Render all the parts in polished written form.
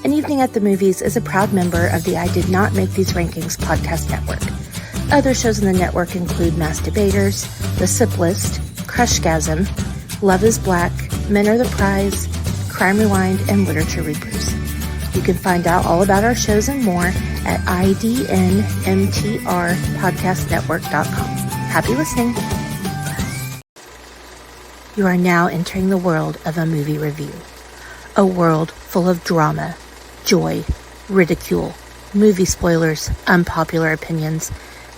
An Evening at the Movies is a proud member of the I Did Not Make These Rankings podcast network. Other shows in the network include Mass Debaters, The Sip List, Crushgasm, Love is Black, Men Are the Prize, Crime Rewind, and Literature Rebrews. You can find out all about our shows and more at idnmtrpodcastnetwork.com. Happy listening. You are now entering the world of a movie review. A world full of drama, joy, ridicule, movie spoilers, unpopular opinions,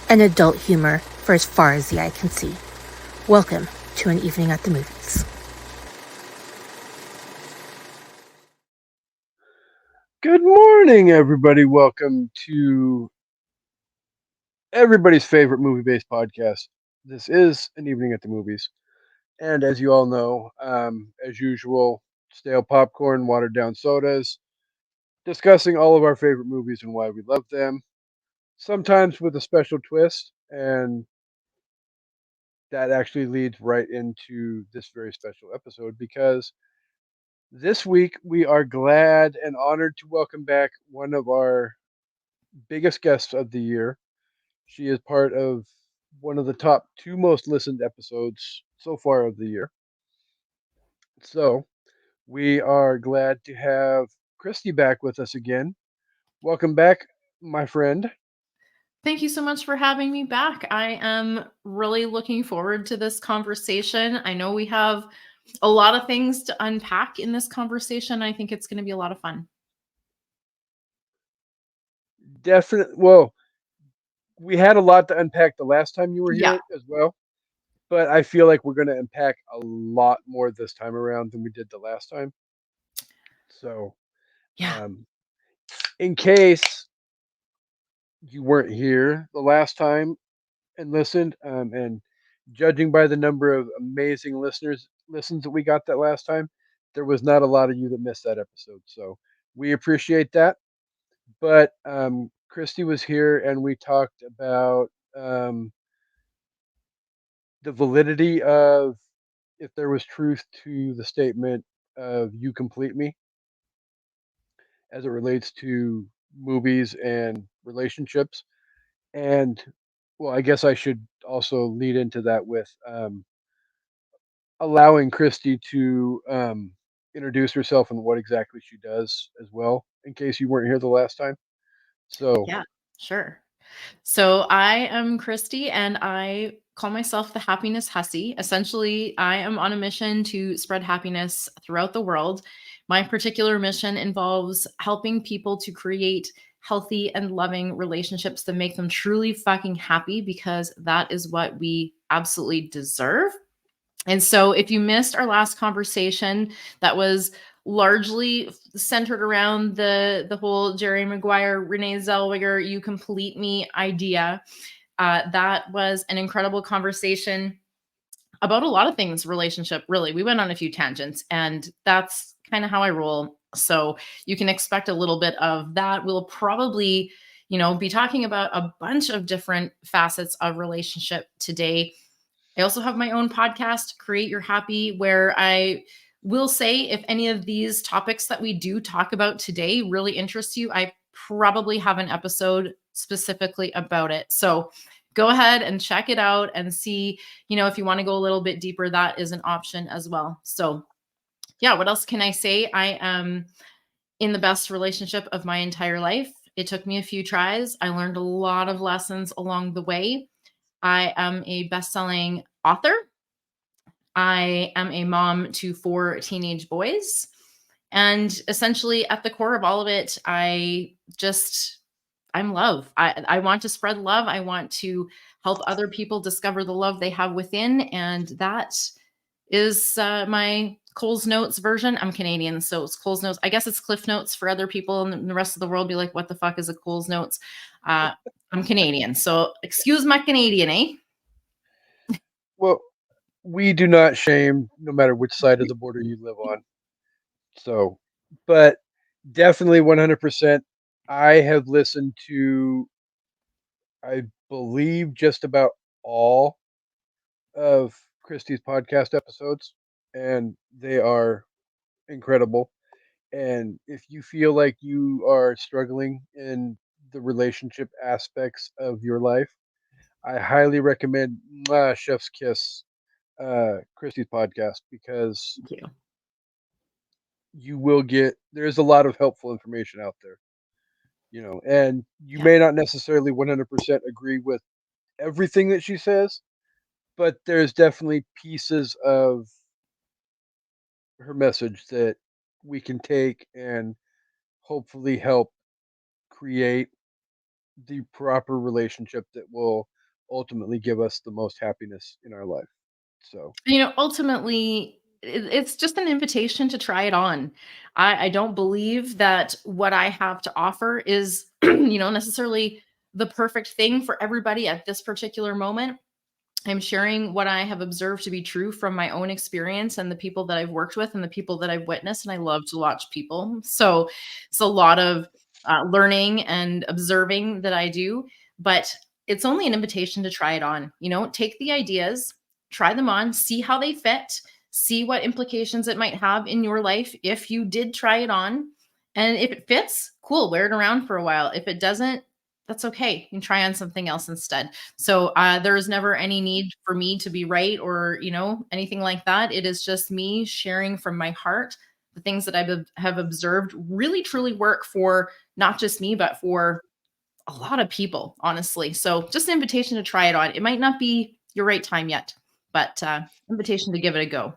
and adult humor for as far as the eye can see. Welcome to An Evening at the Movies. Good morning, everybody. Welcome to everybody's favorite movie-based podcast. This is An Evening at the Movies. And as you all know, as usual, stale popcorn, watered down sodas, discussing all of our favorite movies and why we love them, sometimes with a special twist. And that actually leads right into this very special episode because this week we are glad and honored to welcome back one of our biggest guests of the year. She is part of one of the top two most listened episodes so far of the year. So we are glad to have Christy back with us again. Welcome back, my friend. Thank you so much for having me back. I am really looking forward to this conversation. I know we have a lot of things to unpack in this conversation. I think it's going to be a lot of fun. Definitely. Well, we had a lot to unpack the last time you were Yeah. here as well, but I feel like we're going to unpack a lot more this time around than we did the last time. So, Yeah. in case you weren't here the last time and listened, and judging by the number of amazing listens that we got that last time, there was not a lot of you that missed that episode. So we appreciate that. But Christy was here, and we talked about the validity of if there was truth to the statement of "you complete me" as it relates to movies and relationships. And well, I guess I should also lead into that with allowing Christy to introduce herself and what exactly she does as well, in case you weren't here the last time. So, Yeah, sure. So I am Christy and I call myself the happiness hussy. Essentially, I am on a mission to spread happiness throughout the world. My particular mission involves helping people to create healthy and loving relationships that make them truly fucking happy because that is what we absolutely deserve. And so if you missed our last conversation that was largely centered around the whole Jerry Maguire, Renee Zellweger, you complete me idea, that was an incredible conversation about a lot of things relationship, really. We went on a few tangents, and that's kind of how I roll. So you can expect a little bit of that. We'll probably, be talking about a bunch of different facets of relationship today. I also have my own podcast, Create Your Happy, where I will say if any of these topics that we do talk about today really interest you, I probably have an episode specifically about it. So go ahead and check it out and see, if you want to go a little bit deeper, that is an option as well. So yeah, what else can I say? I am in the best relationship of my entire life. It took me a few tries. I learned a lot of lessons along the way. I am a best-selling author. I am a mom to 4 teenage boys. And essentially, at the core of all of it, I'm love. I want to spread love. I want to help other people discover the love they have within. And that is my Coles Notes version. I'm Canadian, so it's Coles Notes. I guess it's Cliff Notes for other people, and the rest of the world be like, what the fuck is a Coles Notes? I'm Canadian, so excuse my Canadian, eh? well, we do not shame no matter which side of the border you live on. So, but definitely 100%. I have listened to, I believe, just about all of Christie's podcast episodes, and they are incredible. And if you feel like you are struggling in the relationship aspects of your life, I highly recommend Chef's Kiss, Christy's podcast, because Thank you. you will get there's a lot of helpful information out there, and you Yeah. may not necessarily 100% agree with everything that she says, but there's definitely pieces of her message that we can take and hopefully help create the proper relationship that will ultimately give us the most happiness in our life. So, Ultimately, it's just an invitation to try it on. I don't believe that what I have to offer is, necessarily the perfect thing for everybody at this particular moment. I'm sharing what I have observed to be true from my own experience and the people that I've worked with and the people that I've witnessed. And I love to watch people. So it's a lot of learning and observing that I do, but it's only an invitation to try it on. Take the ideas, try them on, see how they fit, see what implications it might have in your life if you did try it on. And if it fits, cool, wear it around for a while. If it doesn't, that's okay. You can try on something else instead. So there is never any need for me to be right or anything like that. It is just me sharing from my heart the things that have observed really truly work for not just me but for a lot of people, honestly. So just an invitation to try it on. It might not be your right time yet, but invitation to give it a go.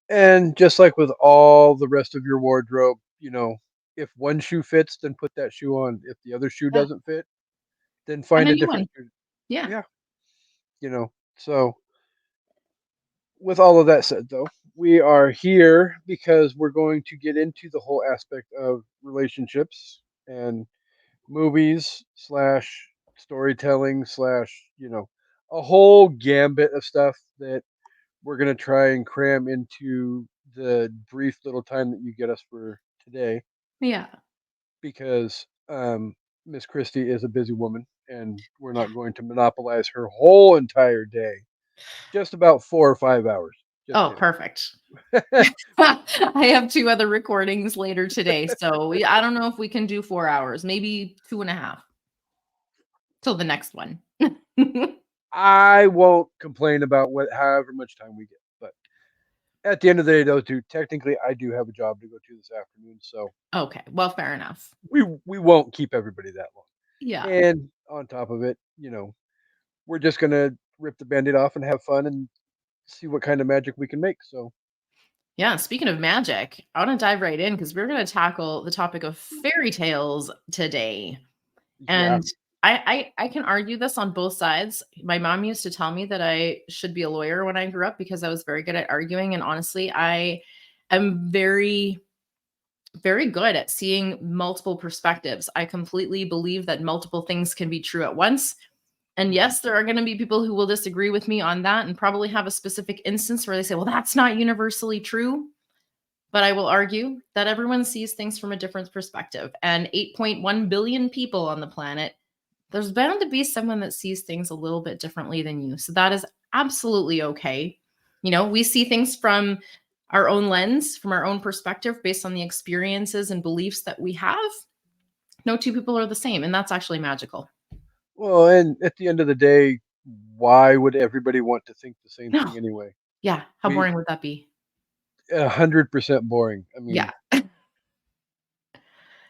and just like with all the rest of your wardrobe, if one shoe fits, then put that shoe on. If the other shoe Yeah, doesn't fit, then find find a a new different one. shoe. Yeah. Yeah, So, with all of that said, though, we are here because we're going to get into the whole aspect of relationships and movies slash storytelling slash a whole gambit of stuff that we're going to try and cram into the brief little time that you get us for today, Yeah. because Miss Christie is a busy woman and we're Yeah. not going to monopolize her whole entire day. Just about 4 or 5 hours. Just Oh, kidding. perfect. I have two other recordings later today. So I don't know if we can do 4 hours, maybe 2.5 till the next one. I won't complain about however much time we get, but at the end of the day, though, too, technically, I do have a job to go to this afternoon, so Okay. Well, fair enough. we won't keep everybody that long. Yeah. And on top of it, we're just gonna rip the band-aid off and have fun and see what kind of magic we can make. So Yeah. Speaking of magic, I want to dive right in because we're going to tackle the topic of fairy tales today. yeah, And I can argue this on both sides. My mom used to tell me that I should be a lawyer when I grew up because I was very good at arguing. And honestly, I am very, very good at seeing multiple perspectives. I completely believe that multiple things can be true at once. And mhm. yes, there are going to be people who will disagree with me on that and probably have a specific instance where they say, well, that's not universally true. But I will argue that everyone sees things from a different perspective. And 8.1 billion people on the planet, there's bound to be someone that sees things a little bit differently than you. So that is absolutely okay. We see things from our own lens, from our own perspective, based on the experiences and beliefs that we have. No two people are the same. And that's actually magical. Well, and at the end of the day, why would everybody want to think the same No. thing anyway? Yeah. How We boring would that be? 100% boring. I Yeah. mean,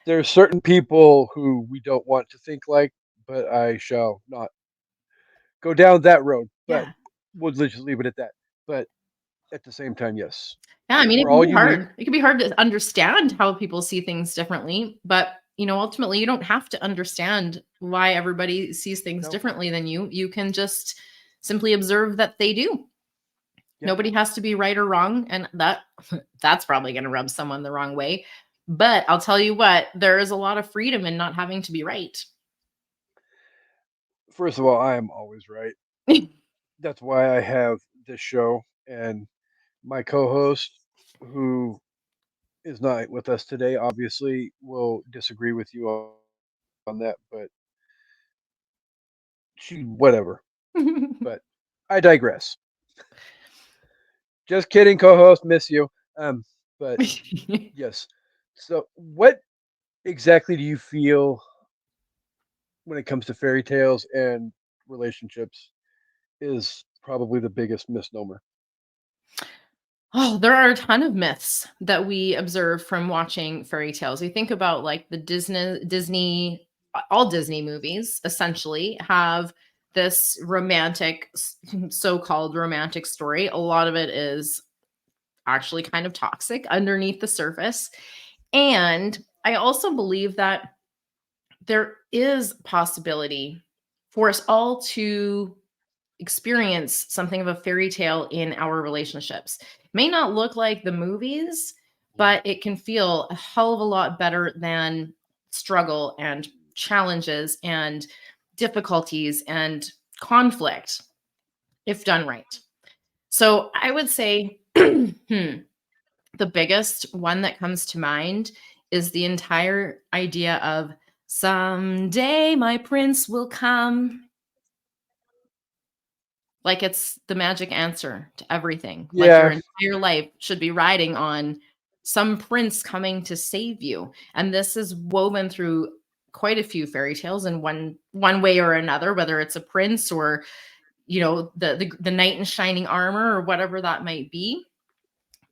there's certain people who we don't want to think like, but I shall not go down that road. But Yeah. we'll just leave it at that. But at the same time, yes, Yeah, I mean, it we're can all be unique. hard. It can be hard to understand how people see things differently, but ultimately, you don't have to understand why everybody sees things No, differently than you. You can just simply observe that they do. yeah. Nobody has to be right or wrong, and that's probably going to rub someone the wrong way. But I'll tell you what, there is a lot of freedom in not having to be right. First of all, I am always right. That's why I have this show, and my co-host, who is not with us today, obviously will disagree with you on that, but she whatever. But I digress. Just kidding, co-host. Miss you. Um, But yes. So, what exactly do you feel when it comes to fairy tales and relationships is probably the biggest misnomer? Oh, there are a ton of myths that we observe from watching fairy tales. We think about like the all Disney movies essentially have this so-called romantic story. A lot of it is actually kind of toxic underneath the surface. And I also believe that there is possibility for us all to experience something of a fairy tale in our relationships. It may not look like the movies, Mhm. but it can feel a hell of a lot better than struggle and challenges and difficulties and conflict if done right. So I would say the biggest one that comes to mind is the entire idea of someday my prince will come. Like it's the magic answer to everything. Like your Yeah, entire life should be riding on some prince coming to save you. And this is woven through quite a few fairy tales in one way or another, whether it's a prince or the knight in shining armor or whatever that might be.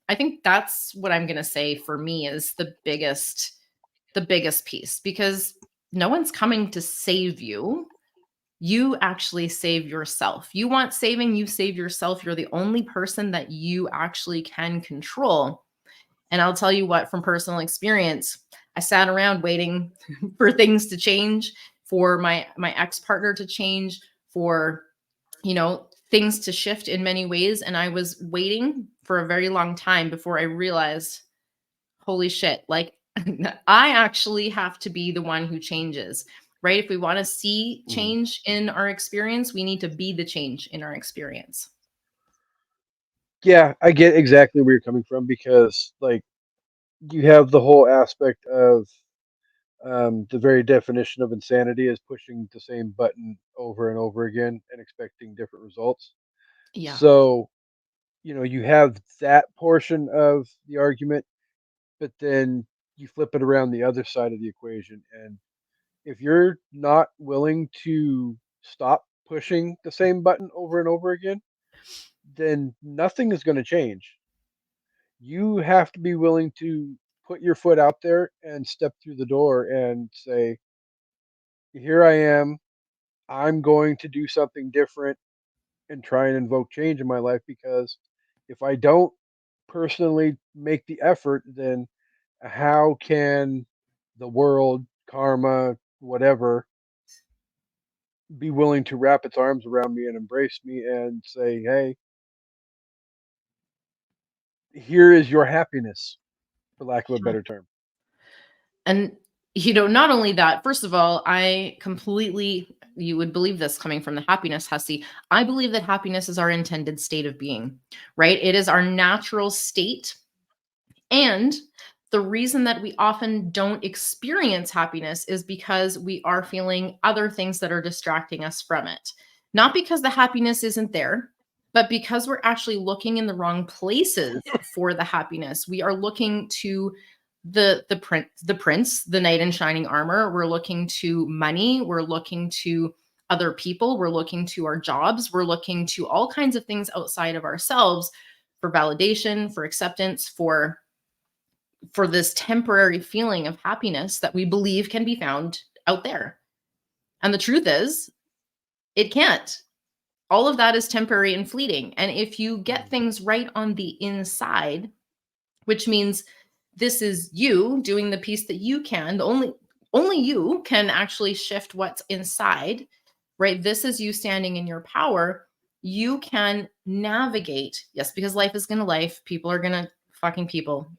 I think that's what I'm gonna say for me is the biggest piece because no one's coming to save you. You actually save yourself. You want saving, you save yourself. You're the only person that you actually can control. And I'll tell you what, from personal experience, I sat around waiting for things to change, for my ex-partner to change, for things to shift in many ways. And I was waiting for a very long time before I realized, holy shit, like I actually have to be the one who changes, right? If we want to see mhm. change in our experience, we need to be the change in our experience. Yeah, I get exactly where you're coming from because, like, you have the whole aspect of the very definition of insanity is pushing the same button over and over again and expecting different results. Yeah. So, you have that portion of the argument, but then you flip it around the other side of the equation. And if you're not willing to stop pushing the same button over and over again, then nothing is going to change. You have to be willing to put your foot out there and step through the door and say, here I am. I'm going to do something different and try and invoke change in my life because if I don't personally make the effort, then how can the world, karma, whatever, be willing to wrap its arms around me and embrace me and say, hey, here is your happiness, for lack of a better term. And not only that, first of all, I completely, you would believe this coming from the happiness hussy. I believe that happiness is our intended state of being, right? It is our natural state. And the reason that we often don't experience happiness is because we are feeling other things that are distracting us from it. Not because the happiness isn't there, but because we're actually looking in the wrong places for the happiness. We are looking to the prince, the knight in shining armor. We're looking to money. We're looking to other people. We're looking to our jobs. We're looking to all kinds of things outside of ourselves for validation, for acceptance, for this temporary feeling of happiness that we believe can be found out there. And the truth is, it can't. All of that is temporary and fleeting. And if you get Mhm. things right on the inside, which means this is you doing the piece that you can, the only you can actually shift what's inside, right? This is you standing in your power. You can navigate. Yes, because life is going to life. People are going to fucking people.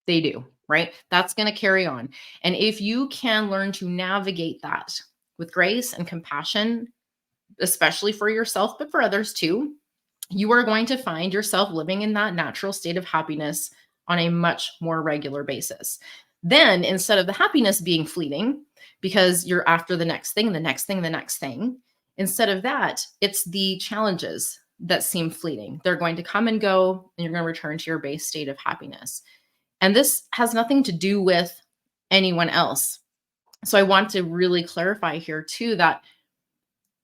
They do, right? That's going to carry on. And if you can learn to navigate that with grace and compassion, especially for yourself, but for others too, you are going to find yourself living in that natural state of happiness on a much more regular basis. Then, instead of the happiness being fleeting, because you're after the next thing, the next thing, the next thing, instead of that, it's the challenges that seem fleeting. They're going to come and go, and you're going to return to your base state of happiness. And this has nothing to do with anyone else. So I want to really clarify here too that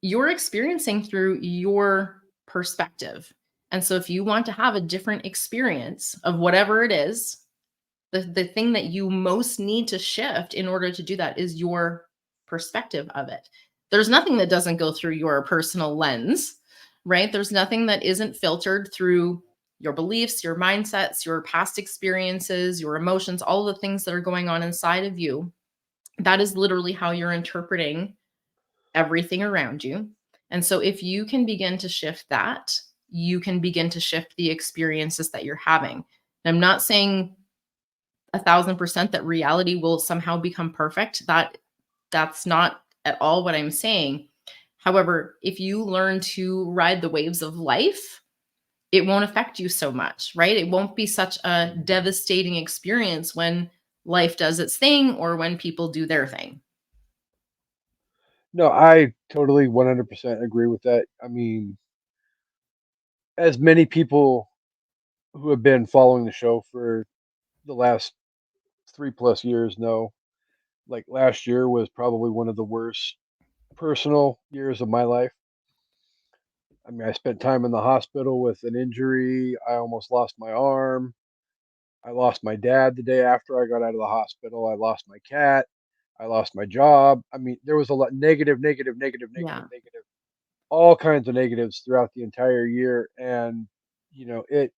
you're experiencing through your perspective. And so if you want to have a different experience of whatever it is, the thing that you most need to shift in order to do that is your perspective of it. There's nothing that doesn't go through your personal lens, right? There's nothing that isn't filtered through your beliefs, your mindsets, your past experiences, your emotions, all the things that are going on inside of you. That is literally how you're interpreting everything around you. And so if you can begin to shift that, you can begin to shift the experiences that you're having. And I'm not saying 1,000% that reality will somehow become perfect. That's not at all what I'm saying. However, if you learn to ride the waves of life, it won't affect you so much, right? It won't be such a devastating experience when life does its thing or when people do their thing. No, I totally 100% agree with that. I mean, as many people who have been following the show for the last 3+ years know, like last year was probably one of the worst personal years of my life. I mean, I spent time in the hospital with an injury. I almost lost my arm. I lost my dad the day after I got out of the hospital. I lost my cat. I lost my job. I mean, there was a lot negative, negative, negative, negative, Yeah. negative, all kinds of negatives throughout the entire year. And, it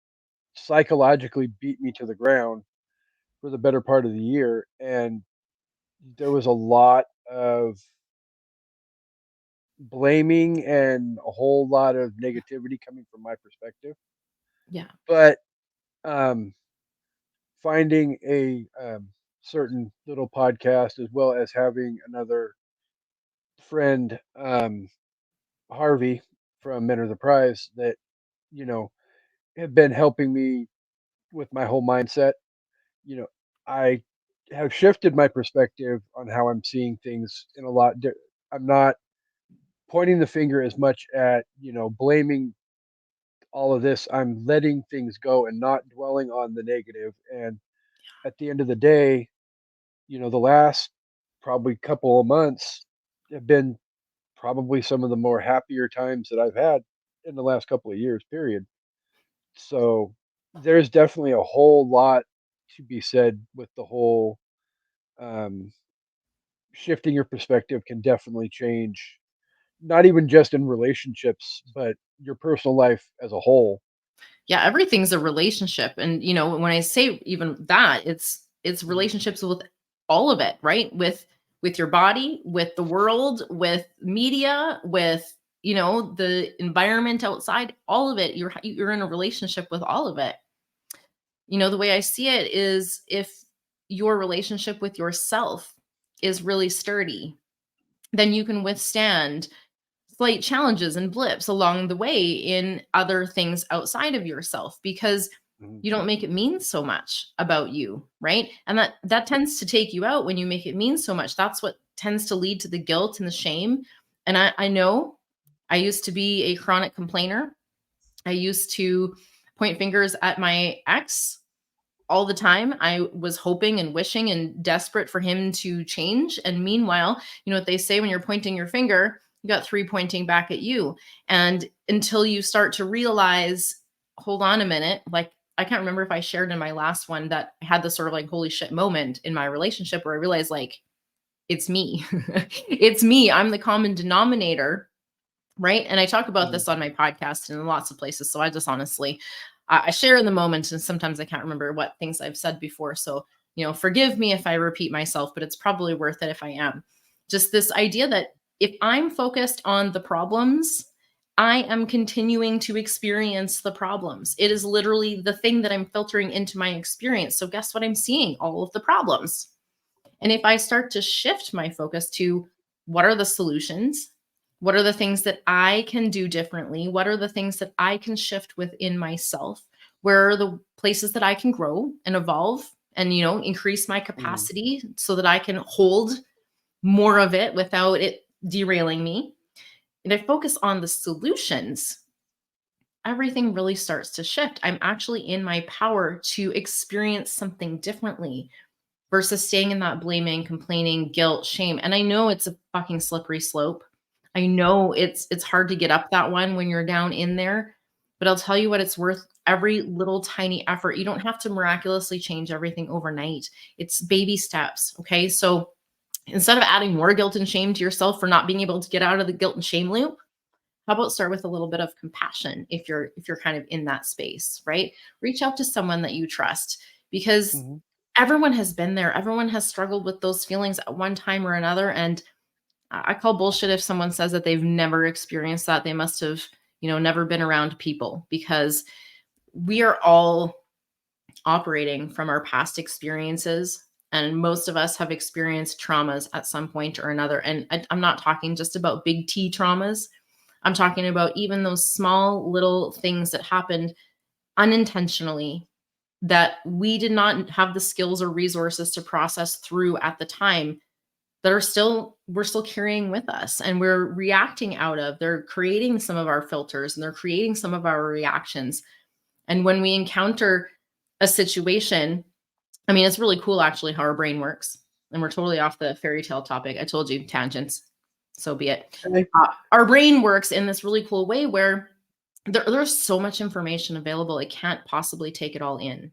psychologically beat me to the ground for the better part of the year. And there was a lot of blaming and a whole lot of negativity coming from my perspective. Yeah. But um, finding a certain little podcast, as well as having another friend, Harvey from Men Are the Prize, that you know have been helping me with my whole mindset. You know, I have shifted my perspective on how I'm seeing things in a lot. I'm not pointing the finger as much at blaming all of this. I'm letting things go and not dwelling on the negative. And at the end of the day, the last probably couple of months have been probably some of the more happier times that I've had in the last couple of years, period. So there's definitely a whole lot to be said with the whole um, shifting your perspective can definitely change, not even just in relationships, but your personal life as a whole. Yeah, everything's a relationship. And when I say even that, it's Mhm, relationships with all of it, right? With your body, with the world, with media, with the environment outside, all of it. You're in a relationship with all of it. The way I see it is if your relationship with yourself is really sturdy, then you can withstand slight challenges and blips along the way in other things outside of yourself because mhm. you don't make it mean so much about you, right? And that tends to take you out when you make it mean so much. That's what tends to lead to the guilt and the shame. And I know I used to be a chronic complainer. I used to point fingers at my ex all the time. I was hoping and wishing and desperate for him to change. And meanwhile, you know what they say, when you're pointing your finger, you got three pointing back at you. And until you start to realize, hold on a minute, like I can't remember if I shared in my last one that I had this sort of like holy shit moment in my relationship where I realized like it's me. It's me. I'm the common denominator, right? And I talk about Mhm. this on my podcast and in lots of places. So I just honestly, I share in the moment, and sometimes I can't remember what things I've said before. So, forgive me if I repeat myself, but it's probably worth it if I am. Just this idea that if I'm focused on the problems, I am continuing to experience the problems. It is literally the thing that I'm filtering into my experience. So, guess what? I'm seeing all of the problems. And if I start to shift my focus to what are the solutions? What are the things that I can do differently? What are the things that I can shift within myself? Where are the places that I can grow and evolve and, increase my Mhm. capacity so that I can hold more of it without it derailing me? And I focus on the solutions, everything really starts to shift. I'm actually in my power to experience something differently versus staying in that blaming, complaining, guilt, shame. And I know it's a fucking slippery slope. I know it's hard to get up that one when you're down in there, but I'll tell you what, it's worth every little tiny effort. You don't have to miraculously change everything overnight. It's baby steps, okay? So instead of adding more guilt and shame to yourself for not being able to get out of the guilt and shame loop, how about start with a little bit of compassion if you're kind of in that space, right? Reach out to someone that you trust, because Mhm. everyone has been there. Everyone has struggled with those feelings at one time or another. And I call bullshit if someone says that they've never experienced that. They must have, never been around people, because we are all operating from our past experiences. And most of us have experienced traumas at some point or another. And I'm not talking just about big T traumas. I'm talking about even those small little things that happened unintentionally that we did not have the skills or resources to process through at the time, that we're still carrying with us and we're reacting out of. They're creating some of our filters and they're creating some of our reactions. And when we encounter a situation, I mean, it's really cool actually how our brain works. And we're totally off the fairy tale topic. I told you, tangents. So be it. Okay. Our brain works in this really cool way where there's so much information available, it can't possibly take it all in.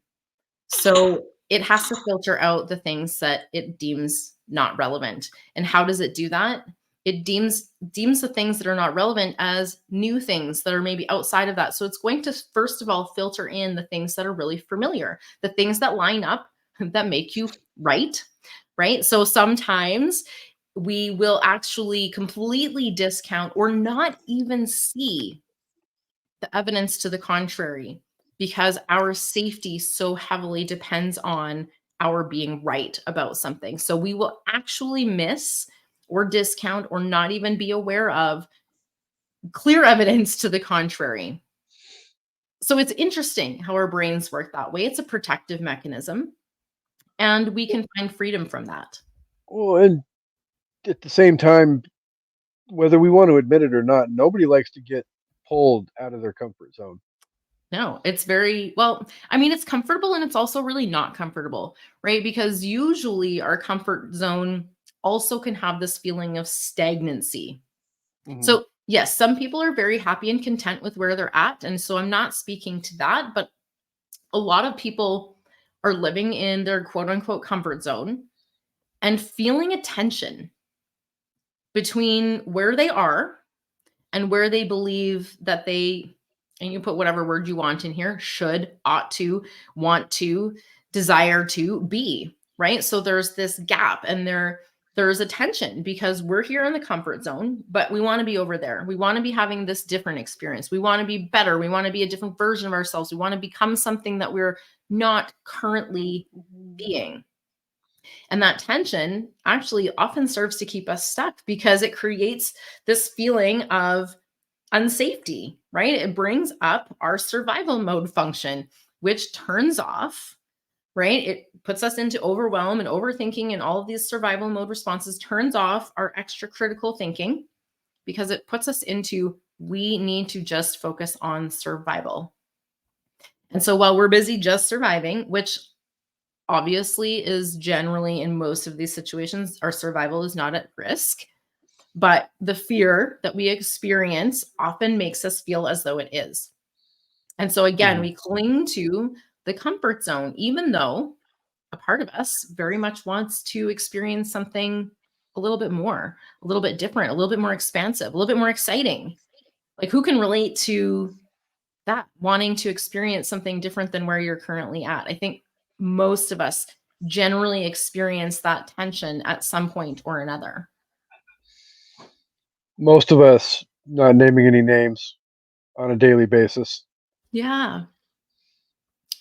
So it has to filter out the things that it deems not relevant. And how does it do that? It deems the things that are not relevant as new things that are maybe outside of that. So it's going to first of all filter in the things that are really familiar, the things that line up, that make you right? So sometimes we will actually completely discount or not even see the evidence to the contrary, because our safety so heavily depends on our being right about something. So we will actually miss or discount or not even be aware of clear evidence to the contrary. So it's interesting how our brains work that way. It's a protective mechanism, and we can find freedom from that. Well, and at the same time, whether we want to admit it or not, nobody likes to get pulled out of their comfort zone. No, it's very well, I mean, it's comfortable and it's also really not comfortable, right? Because usually our comfort zone also can have this feeling of stagnancy. Mhm. So, yes, some people are very happy and content with where they're at. And so I'm not speaking to that, but a lot of people are living in their quote unquote comfort zone and feeling a tension between where they are and where they believe that they, and you put whatever word you want in here, should, ought to, want to, desire to be, right? So there's this gap, and there's a tension because we're here in the comfort zone, but we want to be over there. We want to be having this different experience. We want to be better. We want to be a different version of ourselves. We want to become something that we're not currently being. And that tension actually often serves to keep us stuck because it creates this feeling of unsafety, right? It brings up our survival mode function, which turns off, right? It puts us into overwhelm and overthinking, and all of these survival mode responses turns off our extra critical thinking because it puts us into we need to just focus on survival. And so while we're busy just surviving, which obviously is generally in most of these situations, our survival is not at risk. But the fear that we experience often makes us feel as though it is. And so, again, Mhm. we cling to the comfort zone, even though a part of us very much wants to experience something a little bit more, a little bit different, a little bit more expansive, a little bit more exciting. Like, who can relate to that, wanting to experience something different than where you're currently at? I think most of us generally experience that tension at some point or another. Most of us, not naming any names, on a daily basis. Yeah.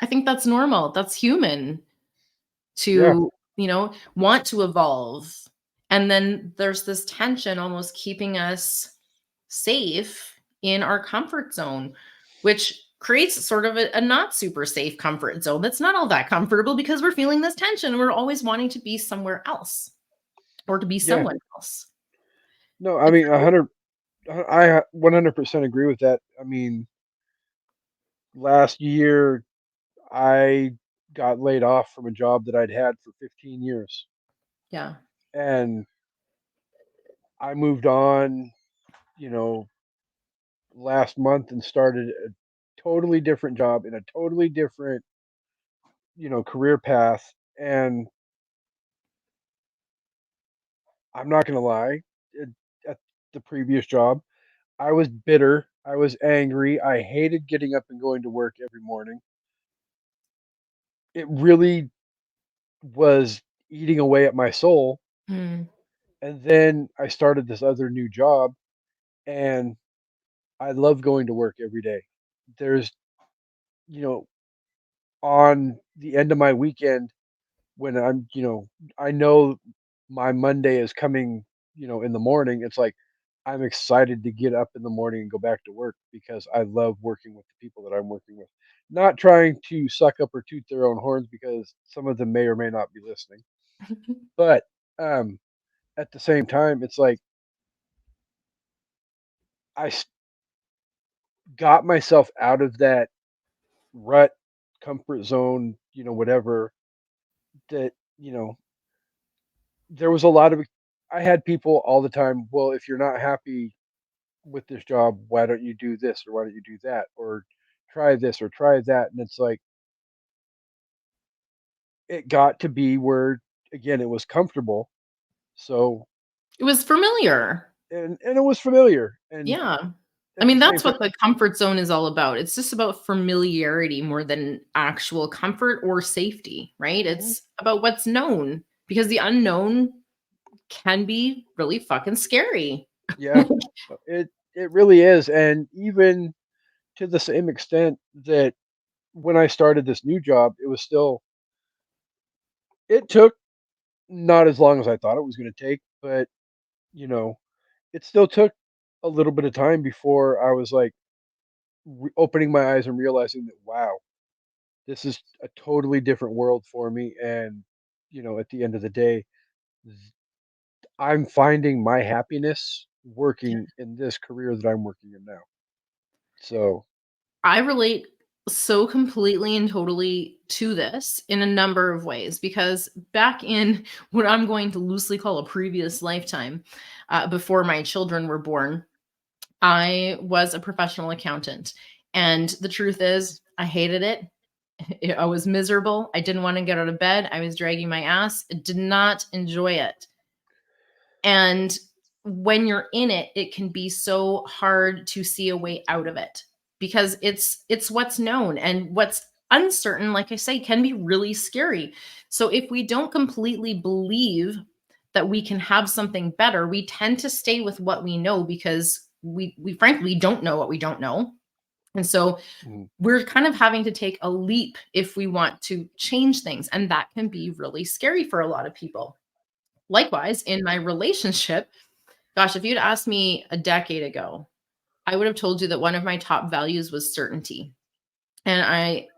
I think that's normal. That's human Yeah, to, want to evolve. And then there's this tension almost keeping us safe in our comfort zone, which creates sort of a not super safe comfort zone that's not all that comfortable because we're feeling this tension. We're always wanting to be somewhere else or to be yeah. someone else. No, I And mean, so, 100. I 100% agree with that. I mean, last year I got laid off from a job that I'd had for 15 years, Yeah. and I moved on, you know, last month and started a totally different job in a totally different, career path. And I'm not going to lie, at the previous job, I was bitter. I was angry. I hated getting up and going to work every morning. It really was eating away at my soul. Mm. And then I started this other new job, and I love going to work every day. There's, you know, on the end of my weekend, when I know my Monday is coming, in the morning, it's like I'm excited to get up in the morning and go back to work because I love working with the people that I'm working with. Not trying to suck up or toot their own horns because some of them may or may not be listening. But um, at the same time, it's like I got myself out of that rut, comfort zone, whatever that, there was a lot of I had people all the time, well, if you're not happy with this job, why don't you do this or why don't you do that or try this or try that? And it's like it got to be where again it was comfortable. So It was familiar. and it was familiar. And Yeah. I at the mean, same that's time, what the comfort zone is all about. It's just about familiarity more than actual comfort or safety, right? mhm, It's about what's known because the unknown can be really fucking scary. yeah, it really is. And even to the same extent that when I started this new job, it was still it took not as long as I thought it was going to take, but you know, it still took a little bit of time before I was like opening my eyes and realizing that wow, this is a totally different world for me. And at the end of the day, th- I'm finding my happiness working in this career that I'm working in now. So, I relate so completely and totally to this in a number of ways because back in what I'm going to loosely call a previous lifetime, before my children were born, I was a professional accountant. And the truth is, I hated it. I was miserable. I didn't want to get out of bed. I was dragging my ass. I did not enjoy it. And when you're in it, it can be so hard to see a way out of it because it's what's known and what's uncertain, like I say, can be really scary. So if we don't completely believe that we can have something better, we tend to stay with what we know because we frankly don't know what we don't know. And so mhm, we're kind of having to take a leap if we want to change things. And that can be really scary for a lot of people. Likewise, in my relationship, gosh, if you'd asked me a decade ago, I would have told you that one of my top values was certainty. And I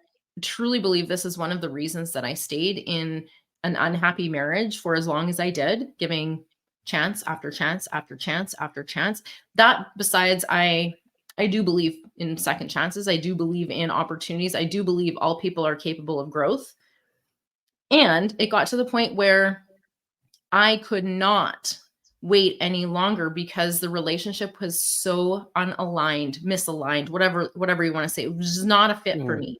truly believe this is one of the reasons that I stayed in an unhappy marriage for as long as I did, giving chance after chance after chance after chance. That besides I do believe in second chances. I do believe in opportunities. I do believe all people are capable of growth. And it got to the point where I could not wait any longer because the relationship was so unaligned, misaligned, whatever you want to say. It was just not a fit for mhm. me.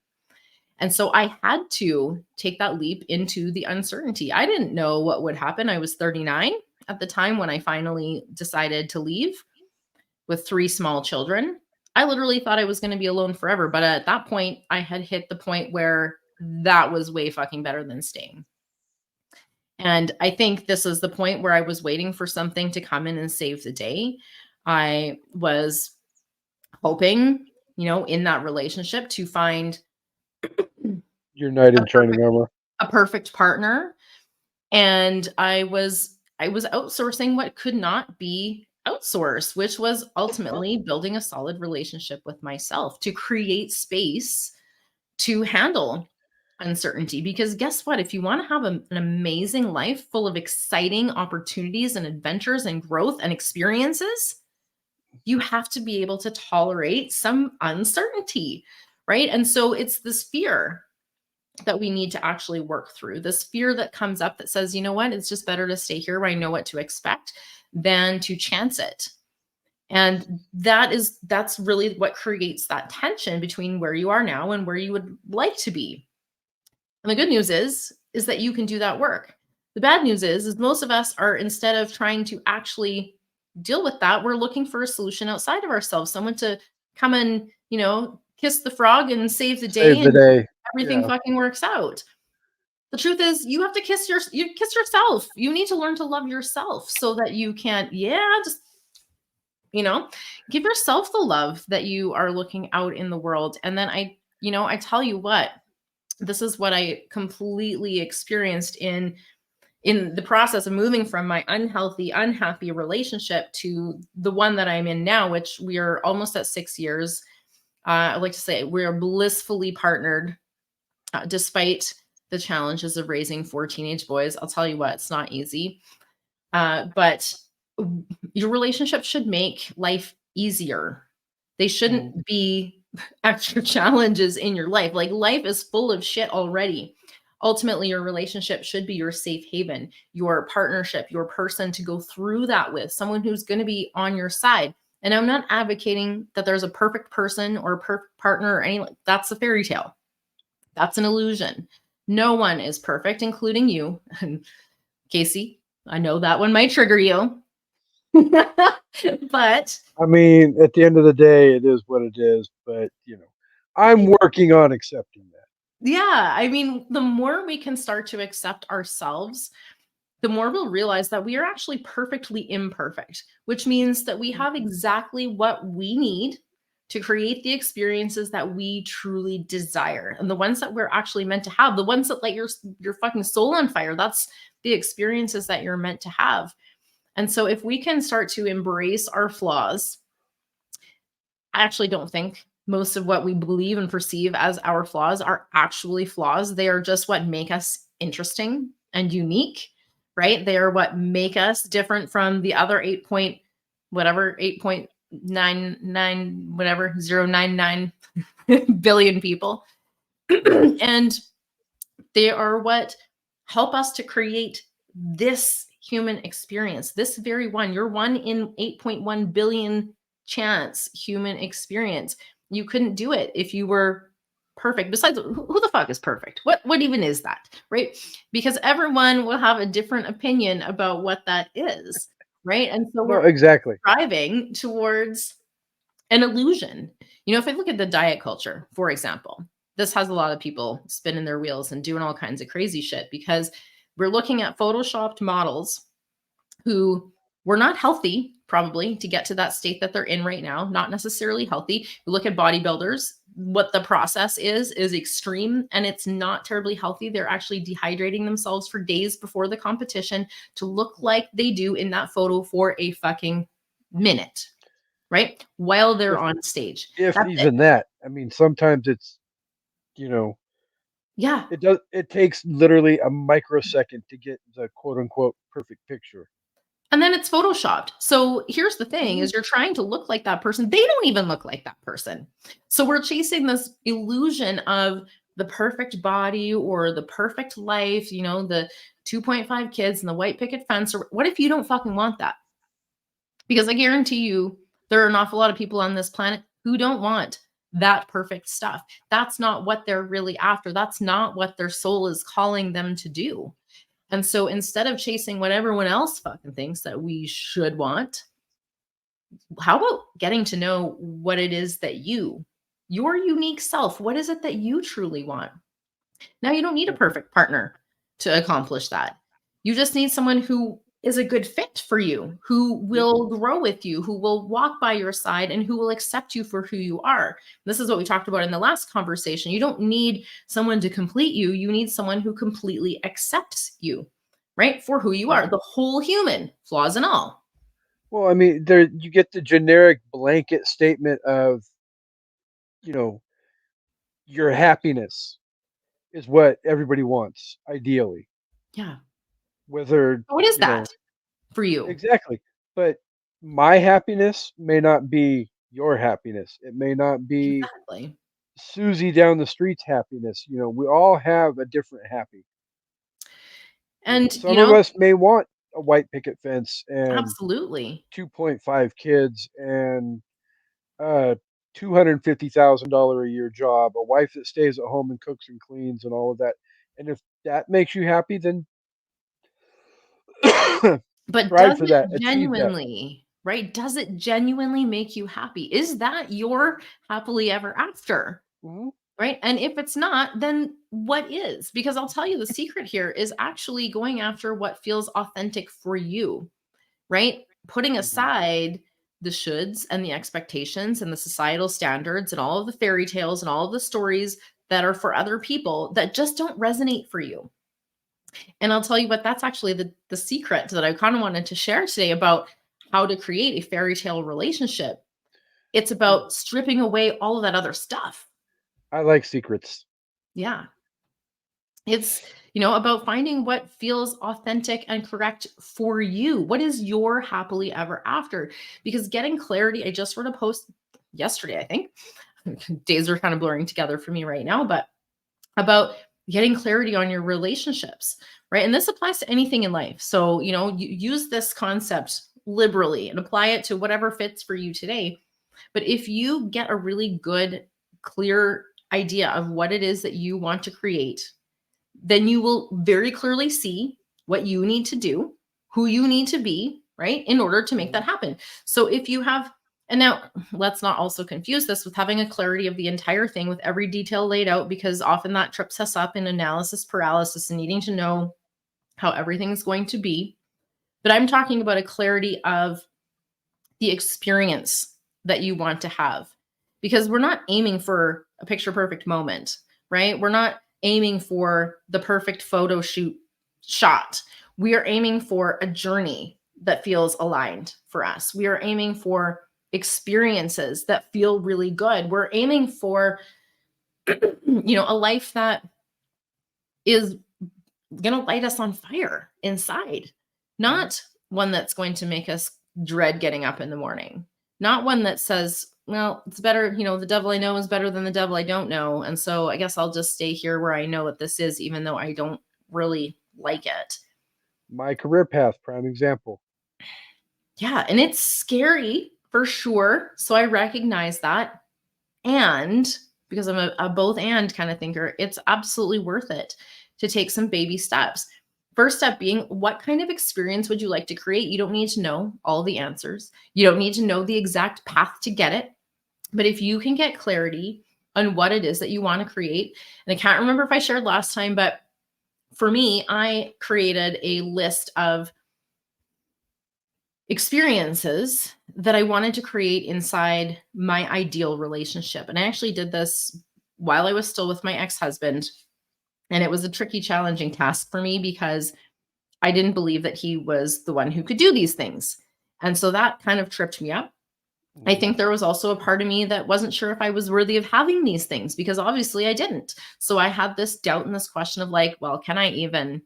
And so I had to take that leap into the uncertainty. I didn't know what would happen. I was 39 at the time when I finally decided to leave with 3 small children. I literally thought I was going to be alone forever, but at that point I had hit the point where that was way fucking better than staying. And I think this is the point where I was waiting for something to come in and save the day. I was hoping, in that relationship to find Your knight a in shining armor. a perfect partner, and I was outsourcing what could not be outsourced, which was ultimately building a solid relationship with myself to create space to handle uncertainty. Because guess what? If you want to have an amazing life full of exciting opportunities and adventures and growth and experiences, you have to be able to tolerate some uncertainty, right? And so it's this fear that we need to actually work through, this fear that comes up that says, you know what, it's just better to stay here where I know what to expect than to chance it. And that's really what creates that tension between where you are now and where you would like to be. And the good news is that you can do that work. The bad news is most of us are, instead of trying to actually deal with that, we're looking for a solution outside of ourselves, someone to come and, kiss the frog and save the day, Save the and day. everything Yeah. fucking works out. The truth is, you have to you kiss yourself. You need to learn to love yourself so that you can, just, give yourself the love that you are looking out in the world. And then I tell you what, this is what I completely experienced in the process of moving from my unhappy relationship to the one that I'm in now, which we are almost at 6 years. I like to say we are blissfully partnered, despite the challenges of raising 4 teenage boys. I'll tell you what, it's not easy. But your relationship should make life easier. They shouldn't be extra challenges in your life. Like, life is full of shit already. Ultimately, your relationship should be your safe haven, your partnership, your person to go through that with, someone who's going to be on your side. And I'm not advocating that there's a perfect person or a perfect partner or that's a fairy tale. That's an illusion. No one is perfect, including you. Casey, I know that one might trigger you. But I mean, at the end of the day, it is what it is. But I'm working on accepting that. yeah, I mean, the more we can start to accept ourselves, the more we'll realize that we are actually perfectly imperfect, which means that we have exactly what we need to create the experiences that we truly desire. And the ones that we're actually meant to have, the ones that light your fucking soul on fire, that's the experiences that you're meant to have. And so if we can start to embrace our flaws, I actually don't think most of what we believe and perceive as our flaws are actually flaws. They are just what make us interesting and unique, right? They are what make us different from the other 8.99 whatever 099 billion people. And they are what help us to create this human experience, this very one, your 1 in 8.1 billion chance human experience. You couldn't do it if you were perfect. Besides, who the fuck is perfect? What even is that, right? Because everyone will have a different opinion about what that is, right? And so No, we're exactly. striving towards an illusion. If I look at the diet culture, for example, this has a lot of people spinning their wheels and doing all kinds of crazy shit because we're looking at photoshopped models who were not healthy, probably, to get to that state that they're in right now, not necessarily healthy. We look at bodybuilders, what the process is extreme and it's not terribly healthy. They're actually dehydrating themselves for days before the competition to look like they do in that photo for a fucking minute, right? While they're If on stage. if That's it. even that, I mean, sometimes it's you know Yeah. it takes literally a microsecond to get the quote unquote perfect picture. And then it's photoshopped. So here's the thing Mhm. is you're trying to look like that person. They don't even look like that person. So we're chasing this illusion of the perfect body or the perfect life, the 2.5 kids and the white picket fence. Or what if you don't fucking want that? Because I guarantee you there are an awful lot of people on this planet who don't want that perfect stuff. That's not what they're really after. That's not what their soul is calling them to do. And so instead of chasing what everyone else fucking thinks that we should want, how about getting to know what it is that your unique self, what is it that you truly want? Now, you don't need a Yeah. perfect partner to accomplish that. You just need someone who is a good fit for you, who Yep. will grow with you, who will walk by your side, and who will accept you for who you are. This is what we talked about in the last conversation. You don't need someone to complete you. You need someone who completely accepts you, right? For who you Yep. are, the whole human, flaws and all. Well, I mean, there you get the generic blanket statement of you know your happiness is what everybody wants, ideally. Yeah. Whether What is you know that for you? exactly, but my happiness may not be your happiness. It may not be Exactly. Susie down the street's happiness. We all have a different happy. And, Some of us may want a white picket fence and absolutely. 2.5 kids and a $250,000 a year job, a wife that stays at home and cooks and cleans and all of that. And if that makes you happy, then But strive does for it that, achieve that. genuinely, right? Does it genuinely make you happy? Is that your happily ever after? Mhm. Right? And if it's not, then what is? Because I'll tell you, the secret here is actually going after what feels authentic for you, right? Putting Mhm. aside the shoulds and the expectations and the societal standards and all of the fairy tales and all of the stories that are for other people that just don't resonate for you. And I'll tell you what, that's actually the secret that I kind of wanted to share today about how to create a fairy tale relationship. It's Ooh, about stripping away all of that other stuff. I like secrets. Yeah. It's, about finding what feels authentic and correct for you. What is your happily ever after? Because getting clarity, I just wrote a post yesterday, I think. Days are kind of blurring together for me right now, but about getting clarity on your relationships, right? And this applies to anything in life. So, you use this concept liberally and apply it to whatever fits for you today. But if you get a really good, clear idea of what it is that you want to create, then you will very clearly see what you need to do, who you need to be, right, in order to make that Mhm. happen. So if you have, and now let's not also confuse this with having a clarity of the entire thing with every detail laid out, because often that trips us up in analysis paralysis and needing to know how everything's going to be. But I'm talking about a clarity of the experience that you want to have, because we're not aiming for a picture perfect moment, right? We're not aiming for the perfect photo shoot shot. We are aiming for a journey that feels aligned for us. We are aiming for experiences that feel really good. We're aiming for a life that is going to light us on fire inside, Mhm. not one that's going to make us dread getting up in the morning, not one that says, well, it's better, the devil I know is better than the devil I don't know. And so I guess I'll just stay here where I know what this is, even though I don't really like it. My career path, prime example. Yeah. And it's scary for sure. So I recognize that. And because I'm a both and kind of thinker, it's absolutely worth it to take some baby steps. First step being, what kind of experience would you like to create? You don't need to know all the answers. You don't need to know the exact path to get it. But if you can get clarity on what it is that you want to create, and I can't remember if I shared last time, but for me, I created a list of experiences that I wanted to create inside my ideal relationship. And I actually did this while I was still with my ex-husband. And it was a tricky, challenging task for me because I didn't believe that he was the one who could do these things. And so that kind of tripped me up. I Mhm. think there was also a part of me that wasn't sure if I was worthy of having these things because obviously I didn't. So I had this doubt and this question of like, well, could I even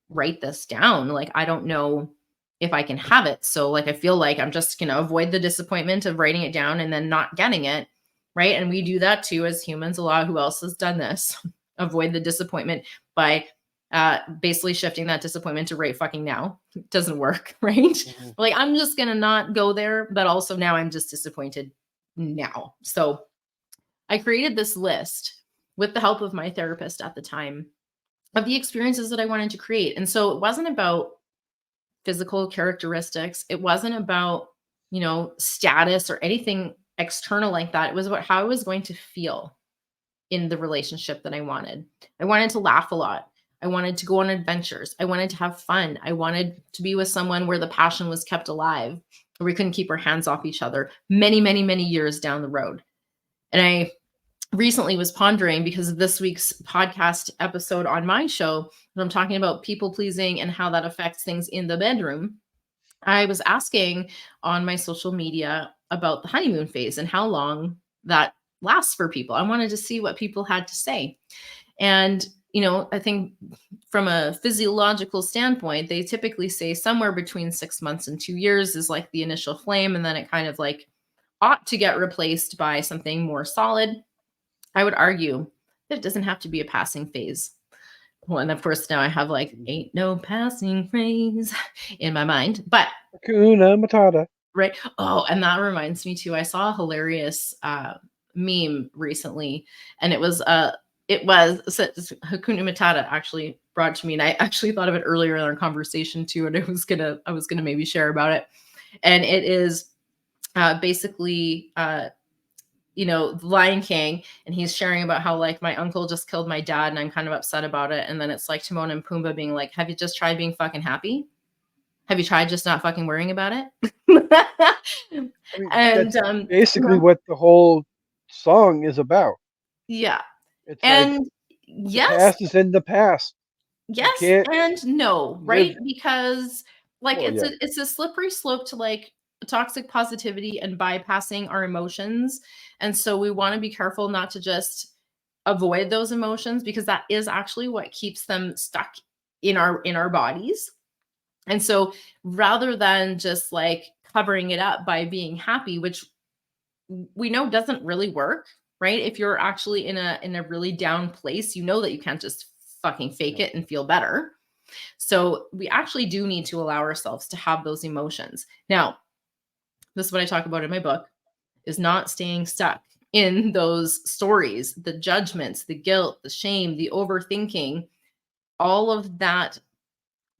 write this down? Like, I don't know if I can have it. So, like, I feel like I'm just going to avoid the disappointment of writing it down and then not getting it. Right. And we do that too as humans. A lot. Who else has done this? Avoid the disappointment by basically shifting that disappointment to right fucking now. It doesn't work. Right. Mhm. Like, I'm just going to not go there. But also now I'm just disappointed now. So I created this list with the help of my therapist at the time of the experiences that I wanted to create. And so it wasn't about physical characteristics. It wasn't about, status or anything external like that. It was about how I was going to feel in the relationship that I wanted. I wanted to laugh a lot. I wanted to go on adventures. I wanted to have fun. I wanted to be with someone where the passion was kept alive, where we couldn't keep our hands off each other many, many, many years down the road. And I recently was pondering because of this week's podcast episode on my show, when I'm talking about people pleasing and how that affects things in the bedroom. I was asking on my social media about the honeymoon phase and how long that lasts for people. I wanted to see what people had to say. And, I think from a physiological standpoint, they typically say somewhere between 6 months and 2 years is like the initial flame. And then it kind of like ought to get replaced by something more solid, I would argue that it doesn't have to be a passing phase. Well, and of course, now I have like ain't no passing phase in my mind. But Hakuna Matata. right. Oh, and that reminds me too. I saw a hilarious meme recently, and it was Hakuna Matata actually brought to me, and I actually thought of it earlier in our conversation too, and I was gonna maybe share about it. And it is basically the Lion King, and he's sharing about how like my uncle just killed my dad, and I'm kind of upset about it. And then it's like Timon and Pumbaa being like, "Have you just tried being fucking happy? Have you tried just not fucking worrying about it?" I mean, And that's basically what the whole song is about. yeah, It's like and the yes, past is in the past. You yes, can't and no, live. right? Because like Well, yeah, it's a slippery slope to like toxic positivity and bypassing our emotions. And so we want to be careful not to just avoid those emotions, because that is actually what keeps them stuck in our bodies. And so rather than just like covering it up by being happy, which we know doesn't really work, right? If you're actually in a really down place, you know that you can't just fucking fake no. it and feel better. So we actually do need to allow ourselves to have those emotions. Now, this is what I talk about in my book, is not staying stuck in those stories, the judgments, the guilt, the shame, the overthinking. All of that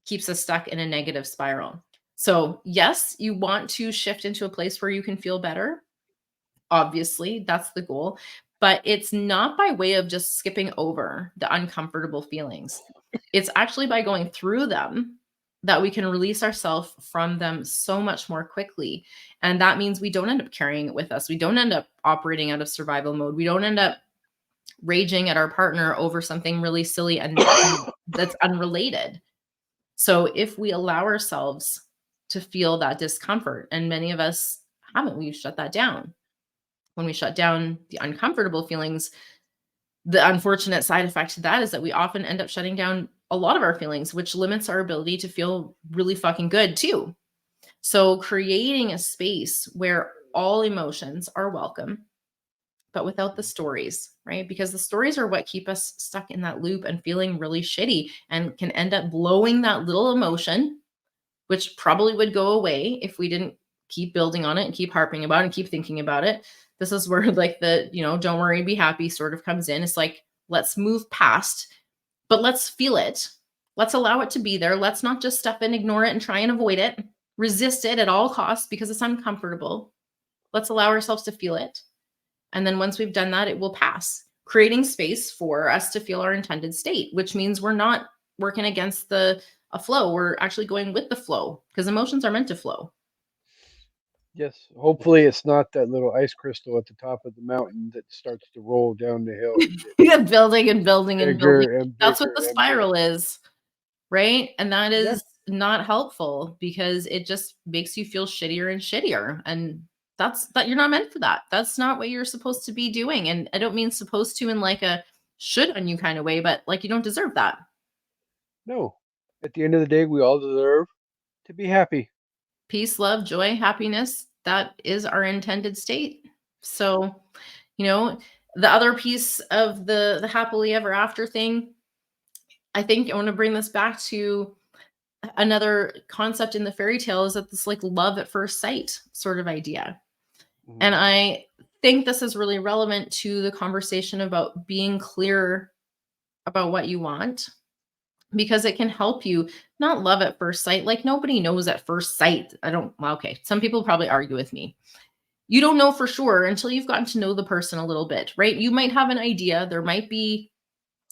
keeps us stuck in a negative spiral. So, yes, you want to shift into a place where you can feel better. Obviously, that's the goal, but it's not by way of just skipping over the uncomfortable feelings. It's actually by going through them that we can release ourselves from them so much more quickly. And that means we don't end up carrying it with us. We don't end up operating out of survival mode. We don't end up raging at our partner over something really silly and that's unrelated. So if we allow ourselves to feel that discomfort, and many of us haven't, we've shut that down. When we shut down the uncomfortable feelings, the unfortunate side effect to that is that we often end up shutting down a lot of our feelings, which limits our ability to feel really fucking good too. So creating a space where all emotions are welcome, but without the stories, right? Because the stories are what keep us stuck in that loop and feeling really shitty, and can end up blowing that little emotion, which probably would go away if we didn't keep building on it and keep harping about it and keep thinking about it. This is where like the, don't worry, be happy sort of comes in. It's like, let's move past, but let's feel it. Let's allow it to be there. Let's not just step in, ignore it, and try and avoid it, resist it at all costs because it's uncomfortable. Let's allow ourselves to feel it. And then once we've done that, it will pass, creating space for us to feel our intended state, which means we're not working against a flow. We're actually going with the flow, because emotions are meant to flow. Yes, hopefully it's not that little ice crystal at the top of the mountain that starts to roll down the hill and get Yeah, building and building and building. bigger and That's what bigger the and bigger. spiral is, right? And that Yeah, is not helpful, because it just makes you feel shittier and shittier. And that you're not meant for that. That's not what you're supposed to be doing. And I don't mean supposed to in like a should on you kind of way, but like you don't deserve that. no. At the end of the day, we all deserve to be happy. Peace, love, joy, happiness, that is our intended state. So, you know, the other piece of the happily ever after thing, I think I want to bring this back to another concept in the fairy tale, is that this like love at first sight sort of idea. And Mhm. I think this is really relevant to the conversation about being clear about what you want, because it can help you not love at first sight. Like nobody knows at first sight. Well, okay. Some people probably argue with me. You don't know for sure until you've gotten to know the person a little bit, right? You might have an idea. There might be,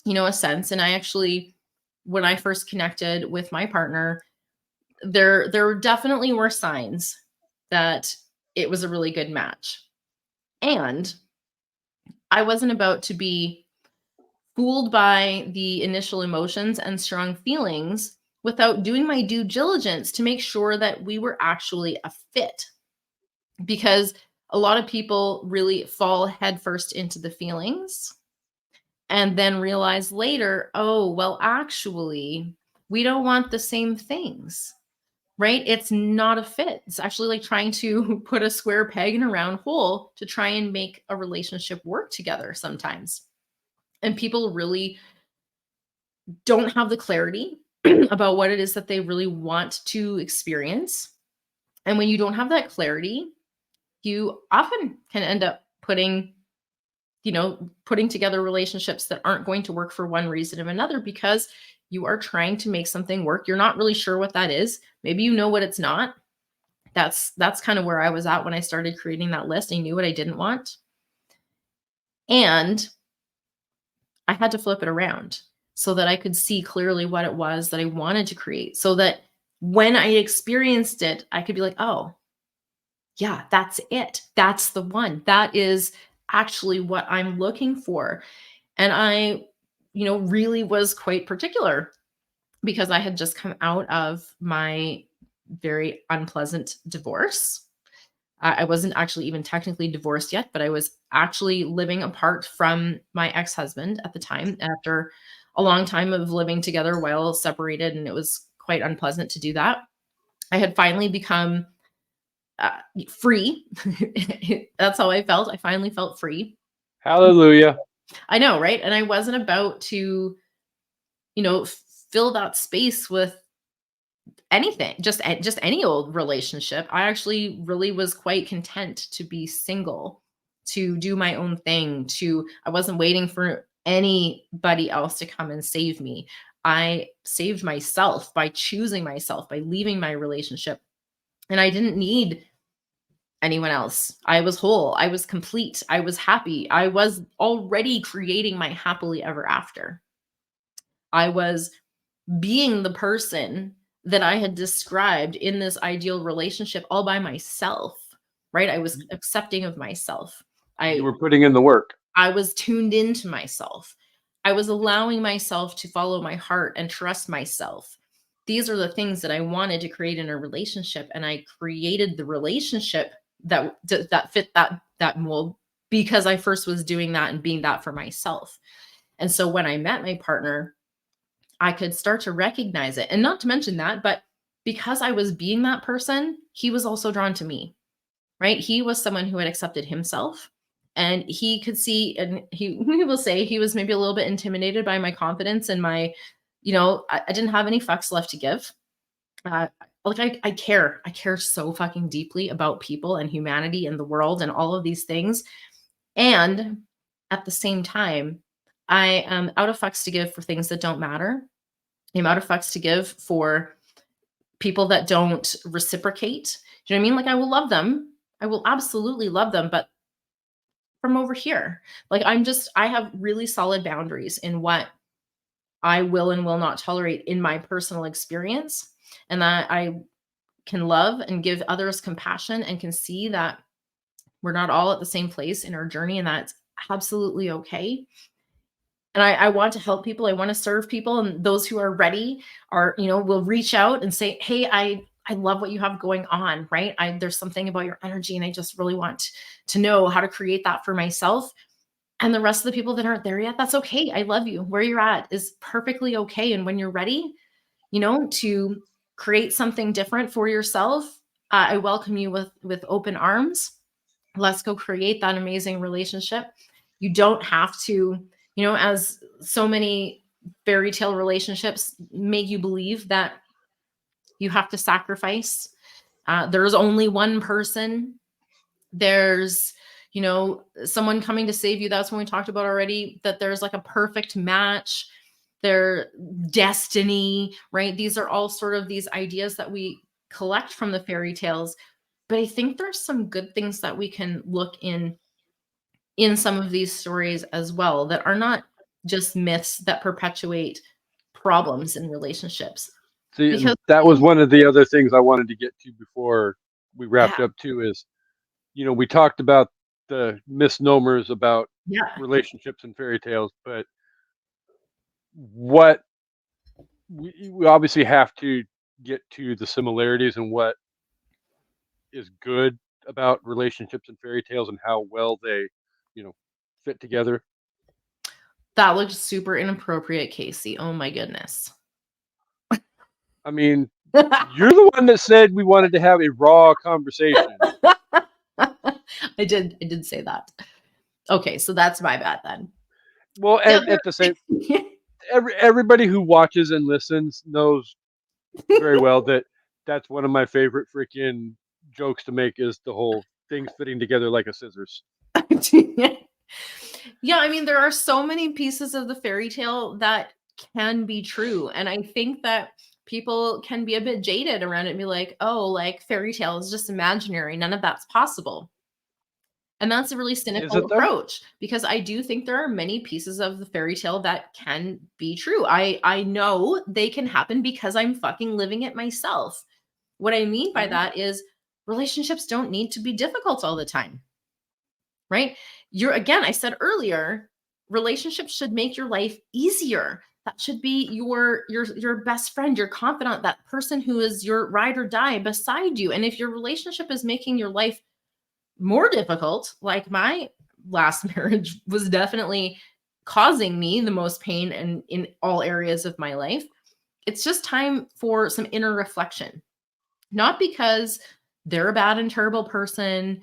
a sense. And I actually, when I first connected with my partner, there definitely were signs that it was a really good match. And I wasn't about to be fooled by the initial emotions and strong feelings without doing my due diligence to make sure that we were actually a fit. Because a lot of people really fall headfirst into the feelings and then realize later, oh, well, actually, we don't want the same things. right? It's not a fit. It's actually like trying to put a square peg in a round hole to try and make a relationship work together sometimes. And people really don't have the clarity about what it is that they really want to experience. And when you don't have that clarity, you often can end up putting together relationships that aren't going to work for one reason or another because you are trying to make something work. You're not really sure what that is. Maybe you know what it's not. That's kind of where I was at when I started creating that list. I knew what I didn't want. And I had to flip it around so that I could see clearly what it was that I wanted to create. So that when I experienced it, I could be like, oh, yeah, that's it. That's the one. That is actually what I'm looking for. And I, really was quite particular because I had just come out of my very unpleasant divorce. I wasn't actually even technically divorced yet, but I was actually living apart from my ex-husband at the time after a long time of living together while separated. And it was quite unpleasant to do that. I had finally become free. That's how I felt. I finally felt free. Hallelujah. I know, right? And I wasn't about to, fill that space with anything, just any old relationship. I actually really was quite content to be single, to do my own thing, I wasn't waiting for anybody else to come and save me. I saved myself by choosing myself, by leaving my relationship. And I didn't need anyone else. I was whole. I was complete. I was happy. I was already creating my happily ever after. I was being the person that I had described in this ideal relationship all by myself, right? I was accepting of myself. You I were putting in the work. I was tuned into myself. I was allowing myself to follow my heart and trust myself. These are the things that I wanted to create in a relationship, and I created the relationship that fit that mold because I first was doing that and being that for myself. And so when I met my partner, I could start to recognize it. And not to mention that, but because I was being that person, he was also drawn to me, right? He was someone who had accepted himself, and he could see, and he will say he was maybe a little bit intimidated by my confidence and my, I didn't have any fucks left to give. I care so fucking deeply about people and humanity and the world and all of these things. And at the same time, I am out of fucks to give for things that don't matter. I'm out of fucks to give for people that don't reciprocate. Do you know what I mean? Like, I will love them. I will absolutely love them, but from over here, like, I have really solid boundaries in what I will and will not tolerate in my personal experience, and that I can love and give others compassion and can see that we're not all at the same place in our journey, and that's absolutely okay. And I want to help people. I want to serve people. And those who are ready will reach out and say, hey, I love what you have going on, right? There's something about your energy, and I just really want to know how to create that for myself. And the rest of the people that aren't there yet, that's okay. I love you. Where you're at is perfectly okay. And when you're ready, to create something different for yourself, I welcome you with open arms. Let's go create that amazing relationship. You don't have to, as so many fairy tale relationships make you believe that you have to sacrifice. There's only one person. There's, someone coming to save you. That's when we talked about already, that there's like a perfect match, their destiny, right? These are all sort of these ideas that we collect from the fairy tales. But I think there's some good things that we can look in some of these stories as well that are not just myths that perpetuate problems in relationships. See, Because and that was one of the other things I wanted to get to before we wrapped yeah, up too is, we talked about the misnomers about yeah, relationships and fairy tales, but what we obviously have to get to the similarities and what is good about relationships and fairy tales and how well they, you know, fit together. that looked super inappropriate, Casey. Oh my goodness. I mean, You're the one that said we wanted to have a raw conversation. I did say that. Okay, so that's my bad then. Well, The and other at the same, everybody who watches and listens knows very well that that's one of my favorite freaking jokes to make is the whole things fitting together like a scissors. Yeah, I mean, there are so many pieces of the fairy tale that can be true. And I think that people can be a bit jaded around it and be like, oh, like fairy tale is just imaginary. None of that's possible. And that's a really Is cynical it though? approach because I do think there are many pieces of the fairy tale that can be true. I know they can happen because I'm fucking living it myself. What I mean by Mhm. that is relationships don't need to be difficult all the time, right? You're again, I said earlier, relationships should make your life easier. That should be your best friend, your confidant, that person who is your ride or die beside you. And if your relationship is making your life more difficult, like my last marriage was definitely causing me the most pain and in all areas of my life, it's just time for some inner reflection. Not because they're a bad and terrible person,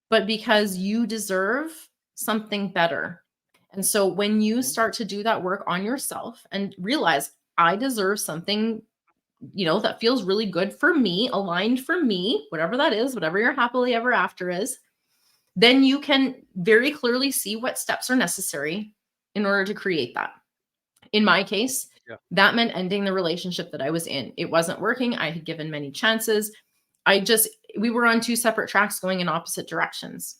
but because you deserve something better. And so when you Mhm. start to do that work on yourself and realize I deserve something, that feels really good for me, aligned for me, whatever that is, whatever your happily ever after is, then you can very clearly see what steps are necessary in order to create that. In my case, Yeah. that meant ending the relationship that I was in. It wasn't working. I had given many chances. We were on two separate tracks going in opposite directions.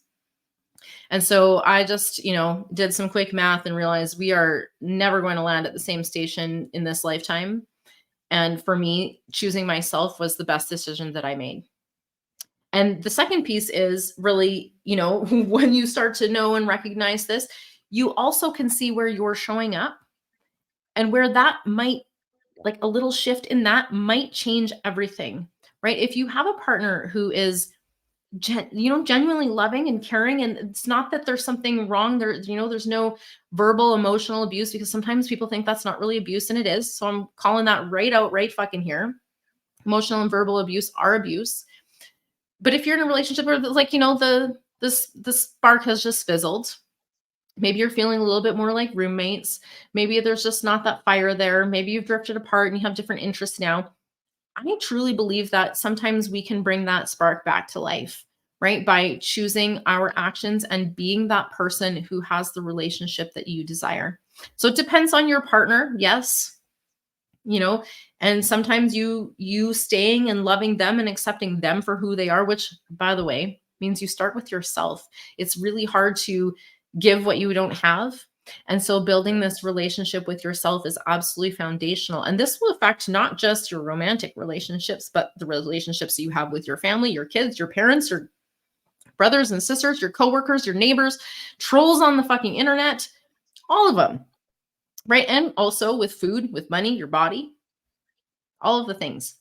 And so I just, did some quick math and realized we are never going to land at the same station in this lifetime. And for me, choosing myself was the best decision that I made. And the second piece is really, when you start to know and recognize this, you also can see where you're showing up and where that might, like a little shift in that might change everything, right? If you have a partner who is genuinely loving and caring, and it's not that there's something wrong there, there's no verbal emotional abuse, because sometimes people think that's not really abuse and it is. So I'm calling that right out right fucking here. Emotional and verbal abuse are abuse. But if you're in a relationship where like, the spark has just fizzled, maybe you're feeling a little bit more like roommates, maybe there's just not that fire there, maybe you've drifted apart and you have different interests now. I truly believe that sometimes we can bring that spark back to life, right? By choosing our actions and being that person who has the relationship that you desire. So it depends on your partner, yes, you know, and sometimes you staying and loving them and accepting them for who they are, which by the way, means you start with yourself. It's really hard to give what you don't have. And so building Yeah. this relationship with yourself is absolutely foundational. And this will affect not just your romantic relationships, but the relationships you have with your family, your kids, your parents, your brothers and sisters, your coworkers, your neighbors, trolls on the fucking internet, all of them, right? And also with food, with money, your body, all of the things.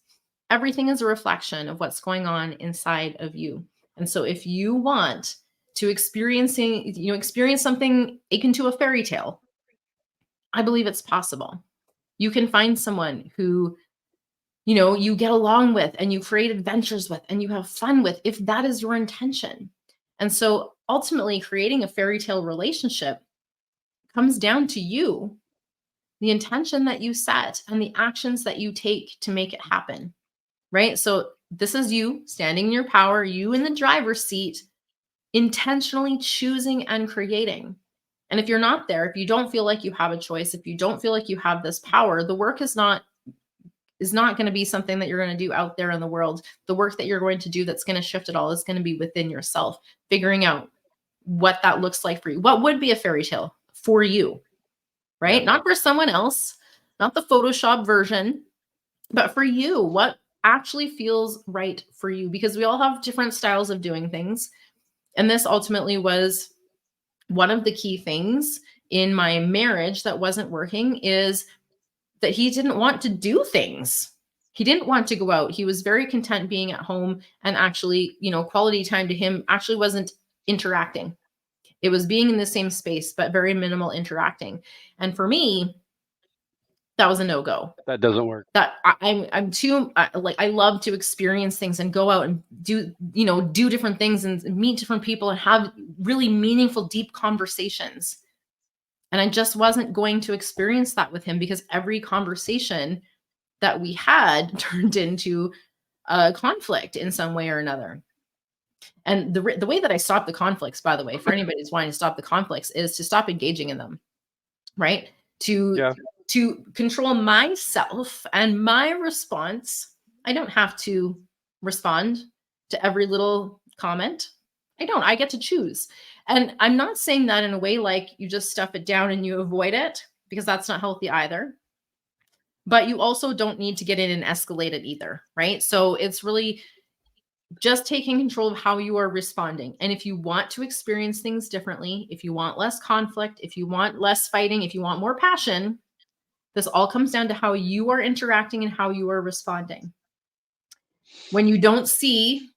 Everything is a reflection of what's going on inside of you. And so if you want to experience something akin to a fairy tale, I believe it's possible. You can find someone who, you get along with and you create adventures with and you have fun with if that is your intention. And so ultimately creating a fairy tale relationship comes down to you, the intention that you set and the actions that you take to make it happen. Right? So this is you standing in your power, you in the driver's seat, intentionally choosing and creating. And if you're not there, if you don't feel like you have a choice, if you don't feel like you have this power, the work is not going to be something that you're going to do out there in the world. The work that you're going to do that's going to shift it all is going to be within yourself, figuring out what that looks like for you. What would be a fairy tale for you, Yeah. right? Not for someone else, not the Photoshop version, but for you, what actually feels right for you? Because we all have different styles of doing things. And this ultimately was one of the key things in my marriage that wasn't working is that he didn't want to do things. He didn't want to go out. He was very content being at home and actually, quality time to him actually wasn't interacting. It was being in the same space, but very minimal interacting. And for me, that was a no-go. That doesn't work. That I'm too like, I love to experience things and go out and do different things and meet different people and have really meaningful, deep conversations. And I just wasn't going to experience that with him because every conversation that we had turned into a conflict in some way or another. And the way that I stop the conflicts, by the way, for anybody who's wanting to stop the conflicts, is to stop engaging in them, right? Yeah. To control myself and my response. I don't have to respond to every little comment. I don't. I get to choose. And I'm not saying that in a way like you just stuff it down and you avoid it, because that's not healthy either. But you also don't need to get in and escalate it either, right? So it's really just taking control of how you are responding. And if you want to experience things differently, if you want less conflict, if you want less fighting, if you want more passion, this all comes down to how you are interacting and how you are responding. When you don't see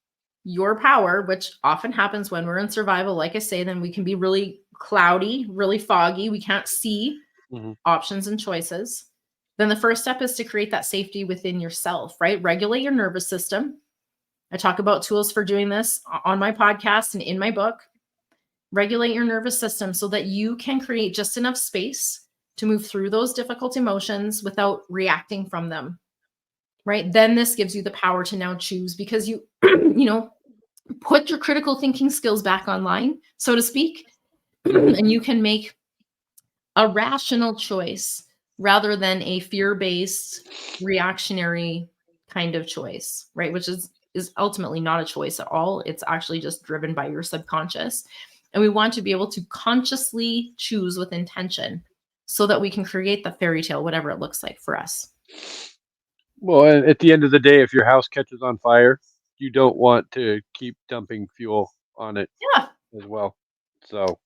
your power, which often happens when we're in survival, like I say, then we can be really cloudy, really foggy. We can't see options and choices. Then the first step is to create that safety within yourself, right? Regulate your nervous system. I talk about tools for doing this on my podcast and in my book. Regulate your nervous system so that you can create just enough space to move through those difficult emotions without reacting from them, right? Then this gives you the power to now choose, because you, put your critical thinking skills back online, so to speak, and you can make a rational choice rather than a fear-based, reactionary kind of choice, right? Which is ultimately not a choice at all. It's actually just driven by your subconscious. And we want to be able to consciously choose with intention so that we can create the fairy tale, whatever it looks like for us. Well, and at the end of the day, if your house catches on fire, you don't want to keep dumping fuel on it as well. So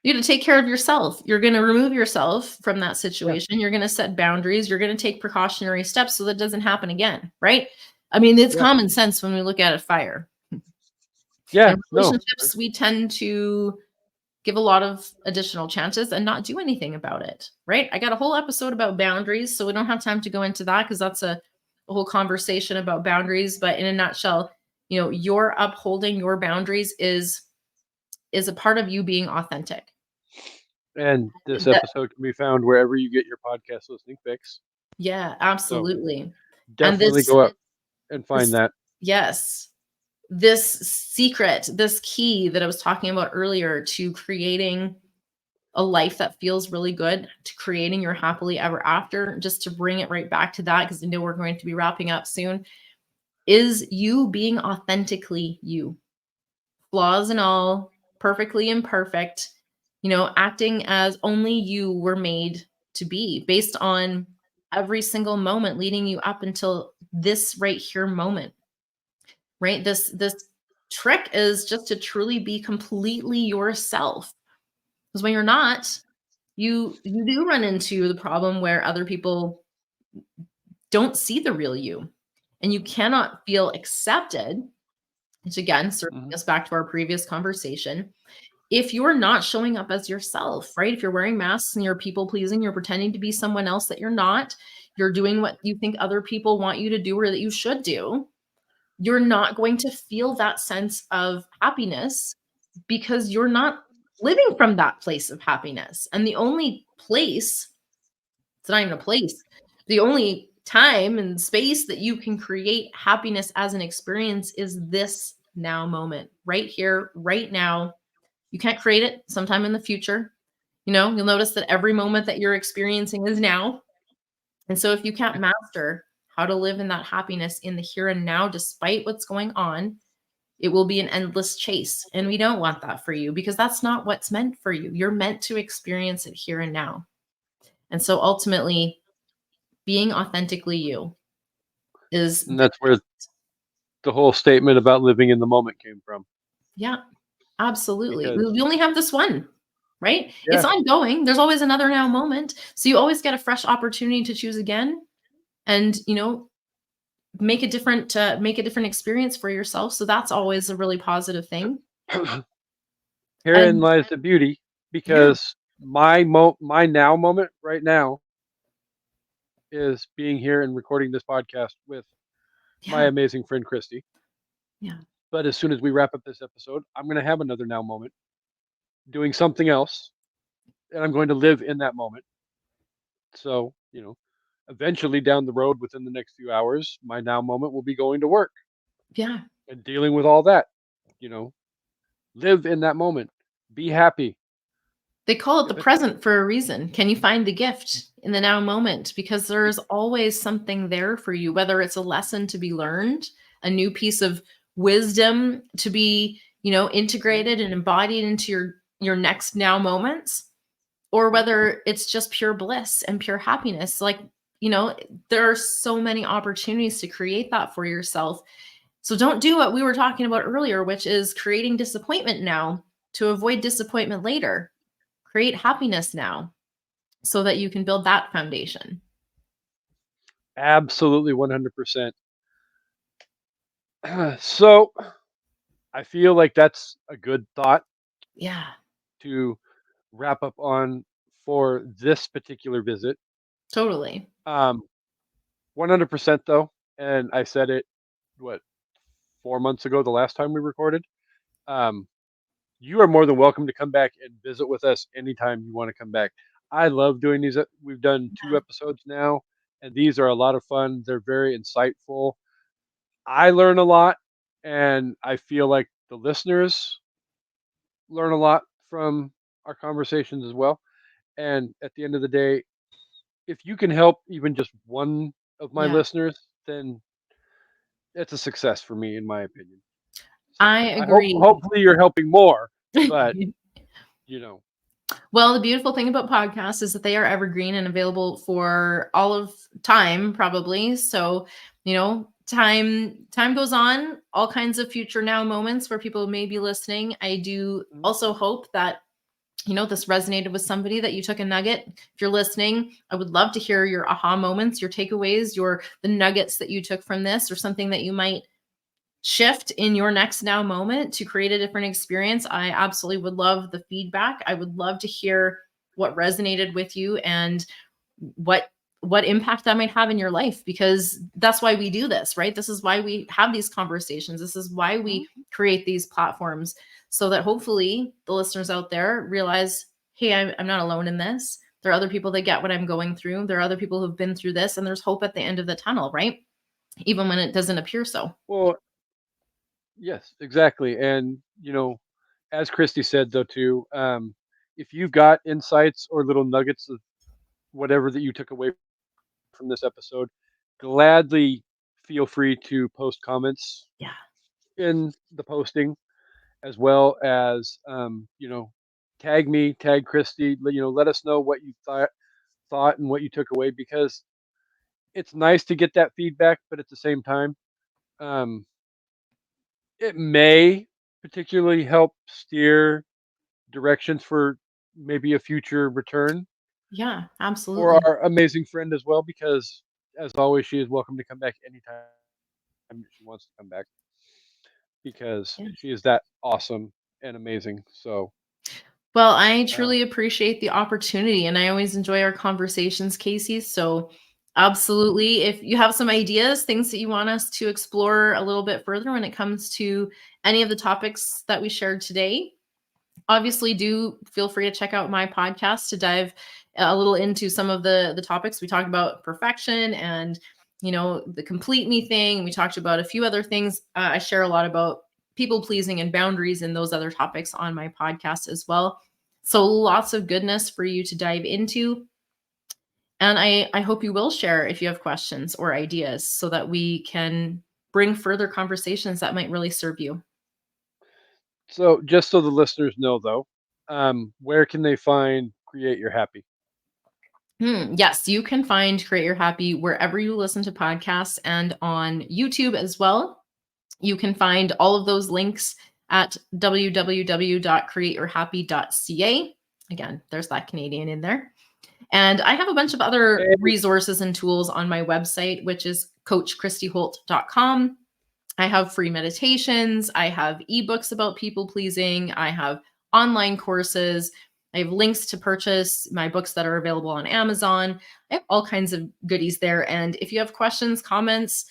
you have to take care of yourself. You're going to remove yourself from that situation. You're going to set boundaries. You're going to take precautionary steps so that it doesn't happen again, right? I mean, it's common sense when we look at a fire. Yeah. In relationships, we tend to give a lot of additional chances and not do anything about it, right? I got a whole episode about boundaries, so we don't have time to go into that because that's a whole conversation about boundaries. But in a nutshell, your upholding your boundaries is a part of you being authentic. And this episode can be found wherever you get your podcast listening fix. Yeah, absolutely. So definitely go up and find that. Yes. This secret, this key that I was talking about earlier to creating a life that feels really good, to creating your happily ever after, just to bring it right back to that, because I know we're going to be wrapping up soon, is you being authentically you. Flaws and all, perfectly imperfect, acting as only you were made to be, based on every single moment leading you up until this right here moment, right? This trick is just to truly be completely yourself. Because when you're not, you do run into the problem where other people don't see the real you, and you cannot feel accepted, which again circling us back to our previous conversation, if you're not showing up as yourself, right? If you're wearing masks and you're people pleasing, you're pretending to be someone else that you're not, you're doing what you think other people want you to do or that you should do, you're not going to feel that sense of happiness because you're not living from that place of happiness. And the only place, it's not even a place, the only time and space that you can create happiness as an experience is this now moment, right here, right now. You can't create it sometime in the future. You'll notice that every moment that you're experiencing is now. And so if you can't master how to live in that happiness in the here and now, despite what's going on, it will be an endless chase. And we don't want that for you, because that's not what's meant for you. You're meant to experience it here and now. And so ultimately, being authentically you is... And that's where the whole statement about living in the moment came from. Yeah, absolutely. We only have this one, right? Yeah. It's ongoing. There's always another now moment. So you always get a fresh opportunity to choose again and, make a different experience for yourself. So that's always a really positive thing. Herein lies the beauty, because my now moment right now is being here and recording this podcast with my Yeah. amazing friend Christy. Yeah. But as soon as we wrap up this episode, I'm going to have another now moment doing something else, and I'm going to live in that moment. So, eventually down the road within the next few hours, my now moment will be going to work Yeah. and dealing with all that. You know, live in that moment, be happy. They call it the If it's present for a reason. Can you find the gift in the now moment? Because there's always something there for you, whether it's a lesson to be learned, a new piece of wisdom to be, integrated and embodied into your next now moments, or whether it's just pure bliss and pure happiness. Like, there are so many opportunities to create that for yourself. So don't do what we were talking about earlier, which is creating disappointment now to avoid disappointment later. Create happiness now so that you can build that foundation. absolutely 100%. So I feel like that's a good thought Yeah, to wrap up on for this particular visit. totally. Um, 100% though, and I said it, what, 4 months ago, the last time we recorded. Um, you are more than welcome to come back and visit with us anytime you want to come back. I love doing these. We've done 2 episodes now, and these are a lot of fun. They're very insightful. I learn a lot, and I feel like the listeners learn a lot from our conversations as well. And at the end of the day, if you can help even just one of my Yeah, listeners, then it's a success for me, in my opinion. So I I hope agree. hopefully you're helping more, but you know, Well, the beautiful thing about podcasts is that they are evergreen and available for all of time, probably. So, time goes on, all kinds of future now moments where people may be listening. I do Mhm. also hope that this resonated with somebody, that you took a nugget. If you're listening, I would love to hear your aha moments, your takeaways, the nuggets that you took from this, or something that you might shift in your next now moment to create a different experience. I absolutely would love the feedback. I would love to hear what resonated with you and what impact that might have in your life, because that's why we do this, right? This is why we have these conversations. This is why we create these platforms, so that hopefully the listeners out there realize, hey, I'm not alone in this. There are other people that get what I'm going through. There are other people who've been through this, and there's hope at the end of the tunnel, right? Even when it doesn't appear so. well, yes, exactly. And as Christy said though too, if you've got insights or little nuggets of whatever that you took away from this episode, gladly feel free to post comments Yeah. in the posting, as well as tag me, tag Christy. Let us know what you thought and what you took away, because it's nice to get that feedback, but at the same time, um, it may particularly help steer directions for maybe a future return Yeah, for absolutely. our amazing friend as well, because as always, she is welcome to come back anytime she wants to come back, because Yeah. she is that awesome and amazing. So, Well, I uh, truly appreciate the opportunity, and I always enjoy our conversations, Casey. So, absolutely, if you have some ideas, things that you want us to explore a little bit further when it comes to any of the topics that we shared today, obviously do feel free to check out my podcast to dive a little into some of the topics. We talked about perfection and the complete me thing. We talked about a few other things. I share a lot about people pleasing and boundaries and those other topics on my podcast as well. So lots of goodness for you to dive into. And I hope you will share if you have questions or ideas, so that we can bring further conversations that might really serve you. so just so the listeners know, though, where can they find Create Your Happy? Yes, you can find Create Your Happy wherever you listen to podcasts and on YouTube as well. You can find all of those links at www.createyourhappy.ca. Again, there's that Canadian in there. And I have a bunch of other Hey, resources and tools on my website, which is coachchristyholt.com. I have free meditations. I have ebooks about people pleasing. I have online courses. I have links to purchase my books that are available on Amazon. I have all kinds of goodies there. And if you have questions, comments,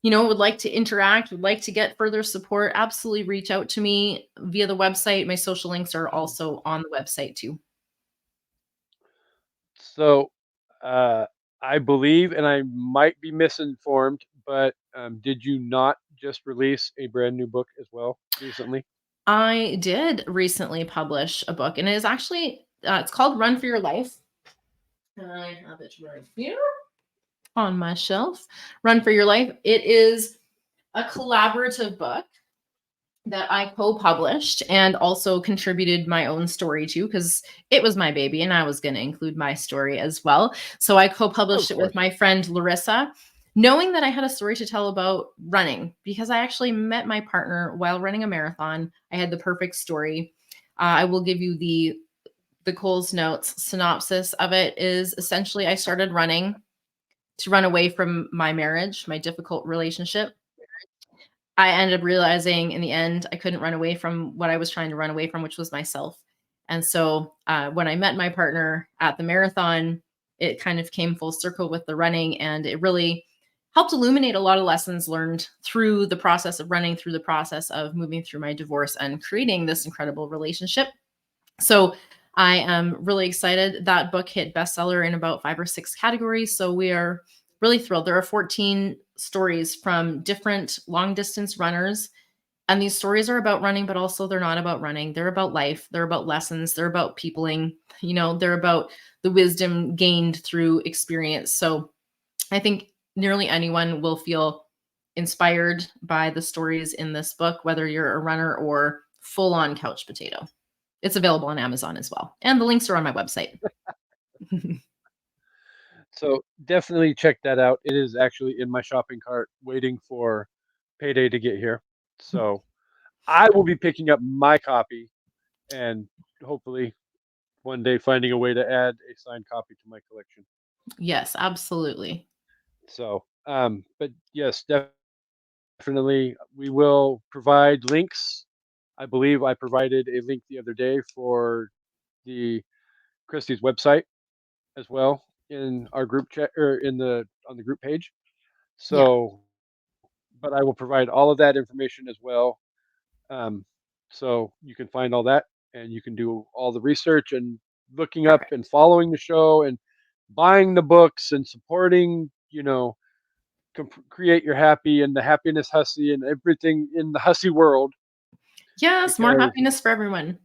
would like to interact, would like to get further support, absolutely reach out to me via the website. My social links are also on the website too. So, uh, I believe, and I might be misinformed, but did you not just release a brand new book as well recently? I did recently publish a book, and it is actually it's called Run for Your Life. And I have it right here on my shelf. Run for Your Life. It is a collaborative book that I co-published and also contributed my own story to, because it was my baby and I was going to include my story as well. So I Of co-published it with course. my friend Larissa, knowing that I had a story to tell about running, because I actually met my partner while running a marathon. I had the perfect story. I will give you the Cole's Notes synopsis of it. Is essentially I started running to run away from my marriage, my difficult relationship. I ended up realizing in the end I couldn't run away from what I was trying to run away from, which was myself. And so when I met my partner at the marathon, it kind of came full circle with the running, and it really helped illuminate a lot of lessons learned through the process of running, through the process of moving through my divorce and creating this incredible relationship. So I am really excited. That book hit bestseller in about 5 or 6 categories. So we are really thrilled. There are 14 stories from different long distance runners. And these stories are about running, but also they're not about running. They're about life. They're about lessons. They're about peopling. They're about the wisdom gained through experience. So I think nearly anyone will feel inspired by the stories in this book, whether you're a runner or full on couch potato. It's available on Amazon as well. And the links are on my website. So definitely check that out. It is actually in my shopping cart waiting for payday to get here. So I will be picking up my copy and hopefully one day finding a way to add a signed copy to my collection. Yes, absolutely. So, but yes, definitely we will provide links. I believe I provided a link the other day for the Christie's website as well in our group chat or in the on the group page. Yeah, So, but I will provide all of that information as well. Um, so you can find all that and you can do all the research and looking up perfect. and following the show and buying the books and supporting, create your happy and the happiness hussy and everything in the hussy world Yes, more because happiness for everyone.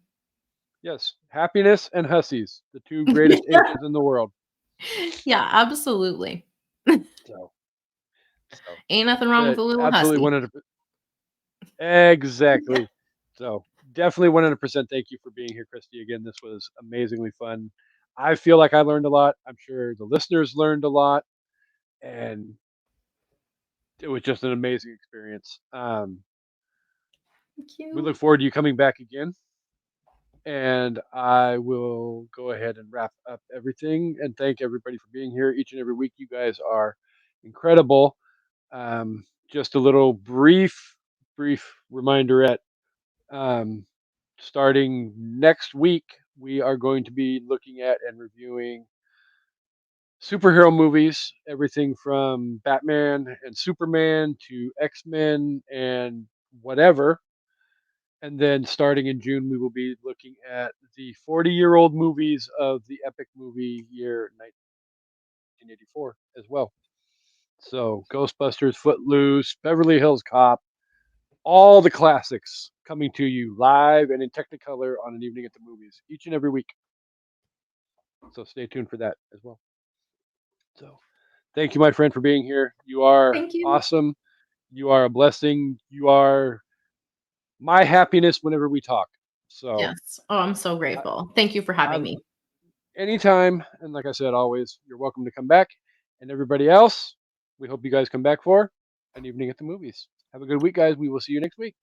yes, happiness and hussies, the two greatest H's in the world. Yeah, absolutely. So, so, Ain't nothing wrong with but a little absolutely hussy. 100%. Exactly. So definitely 100% thank you for being here, Christy. Again, this was amazingly fun. I feel like I learned a lot. I'm sure the listeners learned a lot, and it was just an amazing experience. Thank We you. look forward to you coming back again, and I will go ahead and wrap up everything and thank everybody for being here each and every week. You guys are incredible. Just a little brief reminder at um, starting next week, we are going to be looking at and reviewing superhero movies, everything from Batman and Superman to X-Men and whatever. And then starting in June, we will be looking at the 40-year-old movies of the epic movie year 1984 as well. So Ghostbusters, Footloose, Beverly Hills Cop, all the classics coming to you live and in Technicolor on an evening at the movies each and every week. So stay tuned for that as well. So thank you, my friend, for being here. You are Thank you. awesome. You are a blessing. You are my happiness whenever we talk. So Yes. Oh, I'm so I, grateful. Thank you for having I me. anytime, and like I said, always, you're welcome to come back. And everybody else, we hope you guys come back for an evening at the movies. Have a good week, guys. We will see you next week.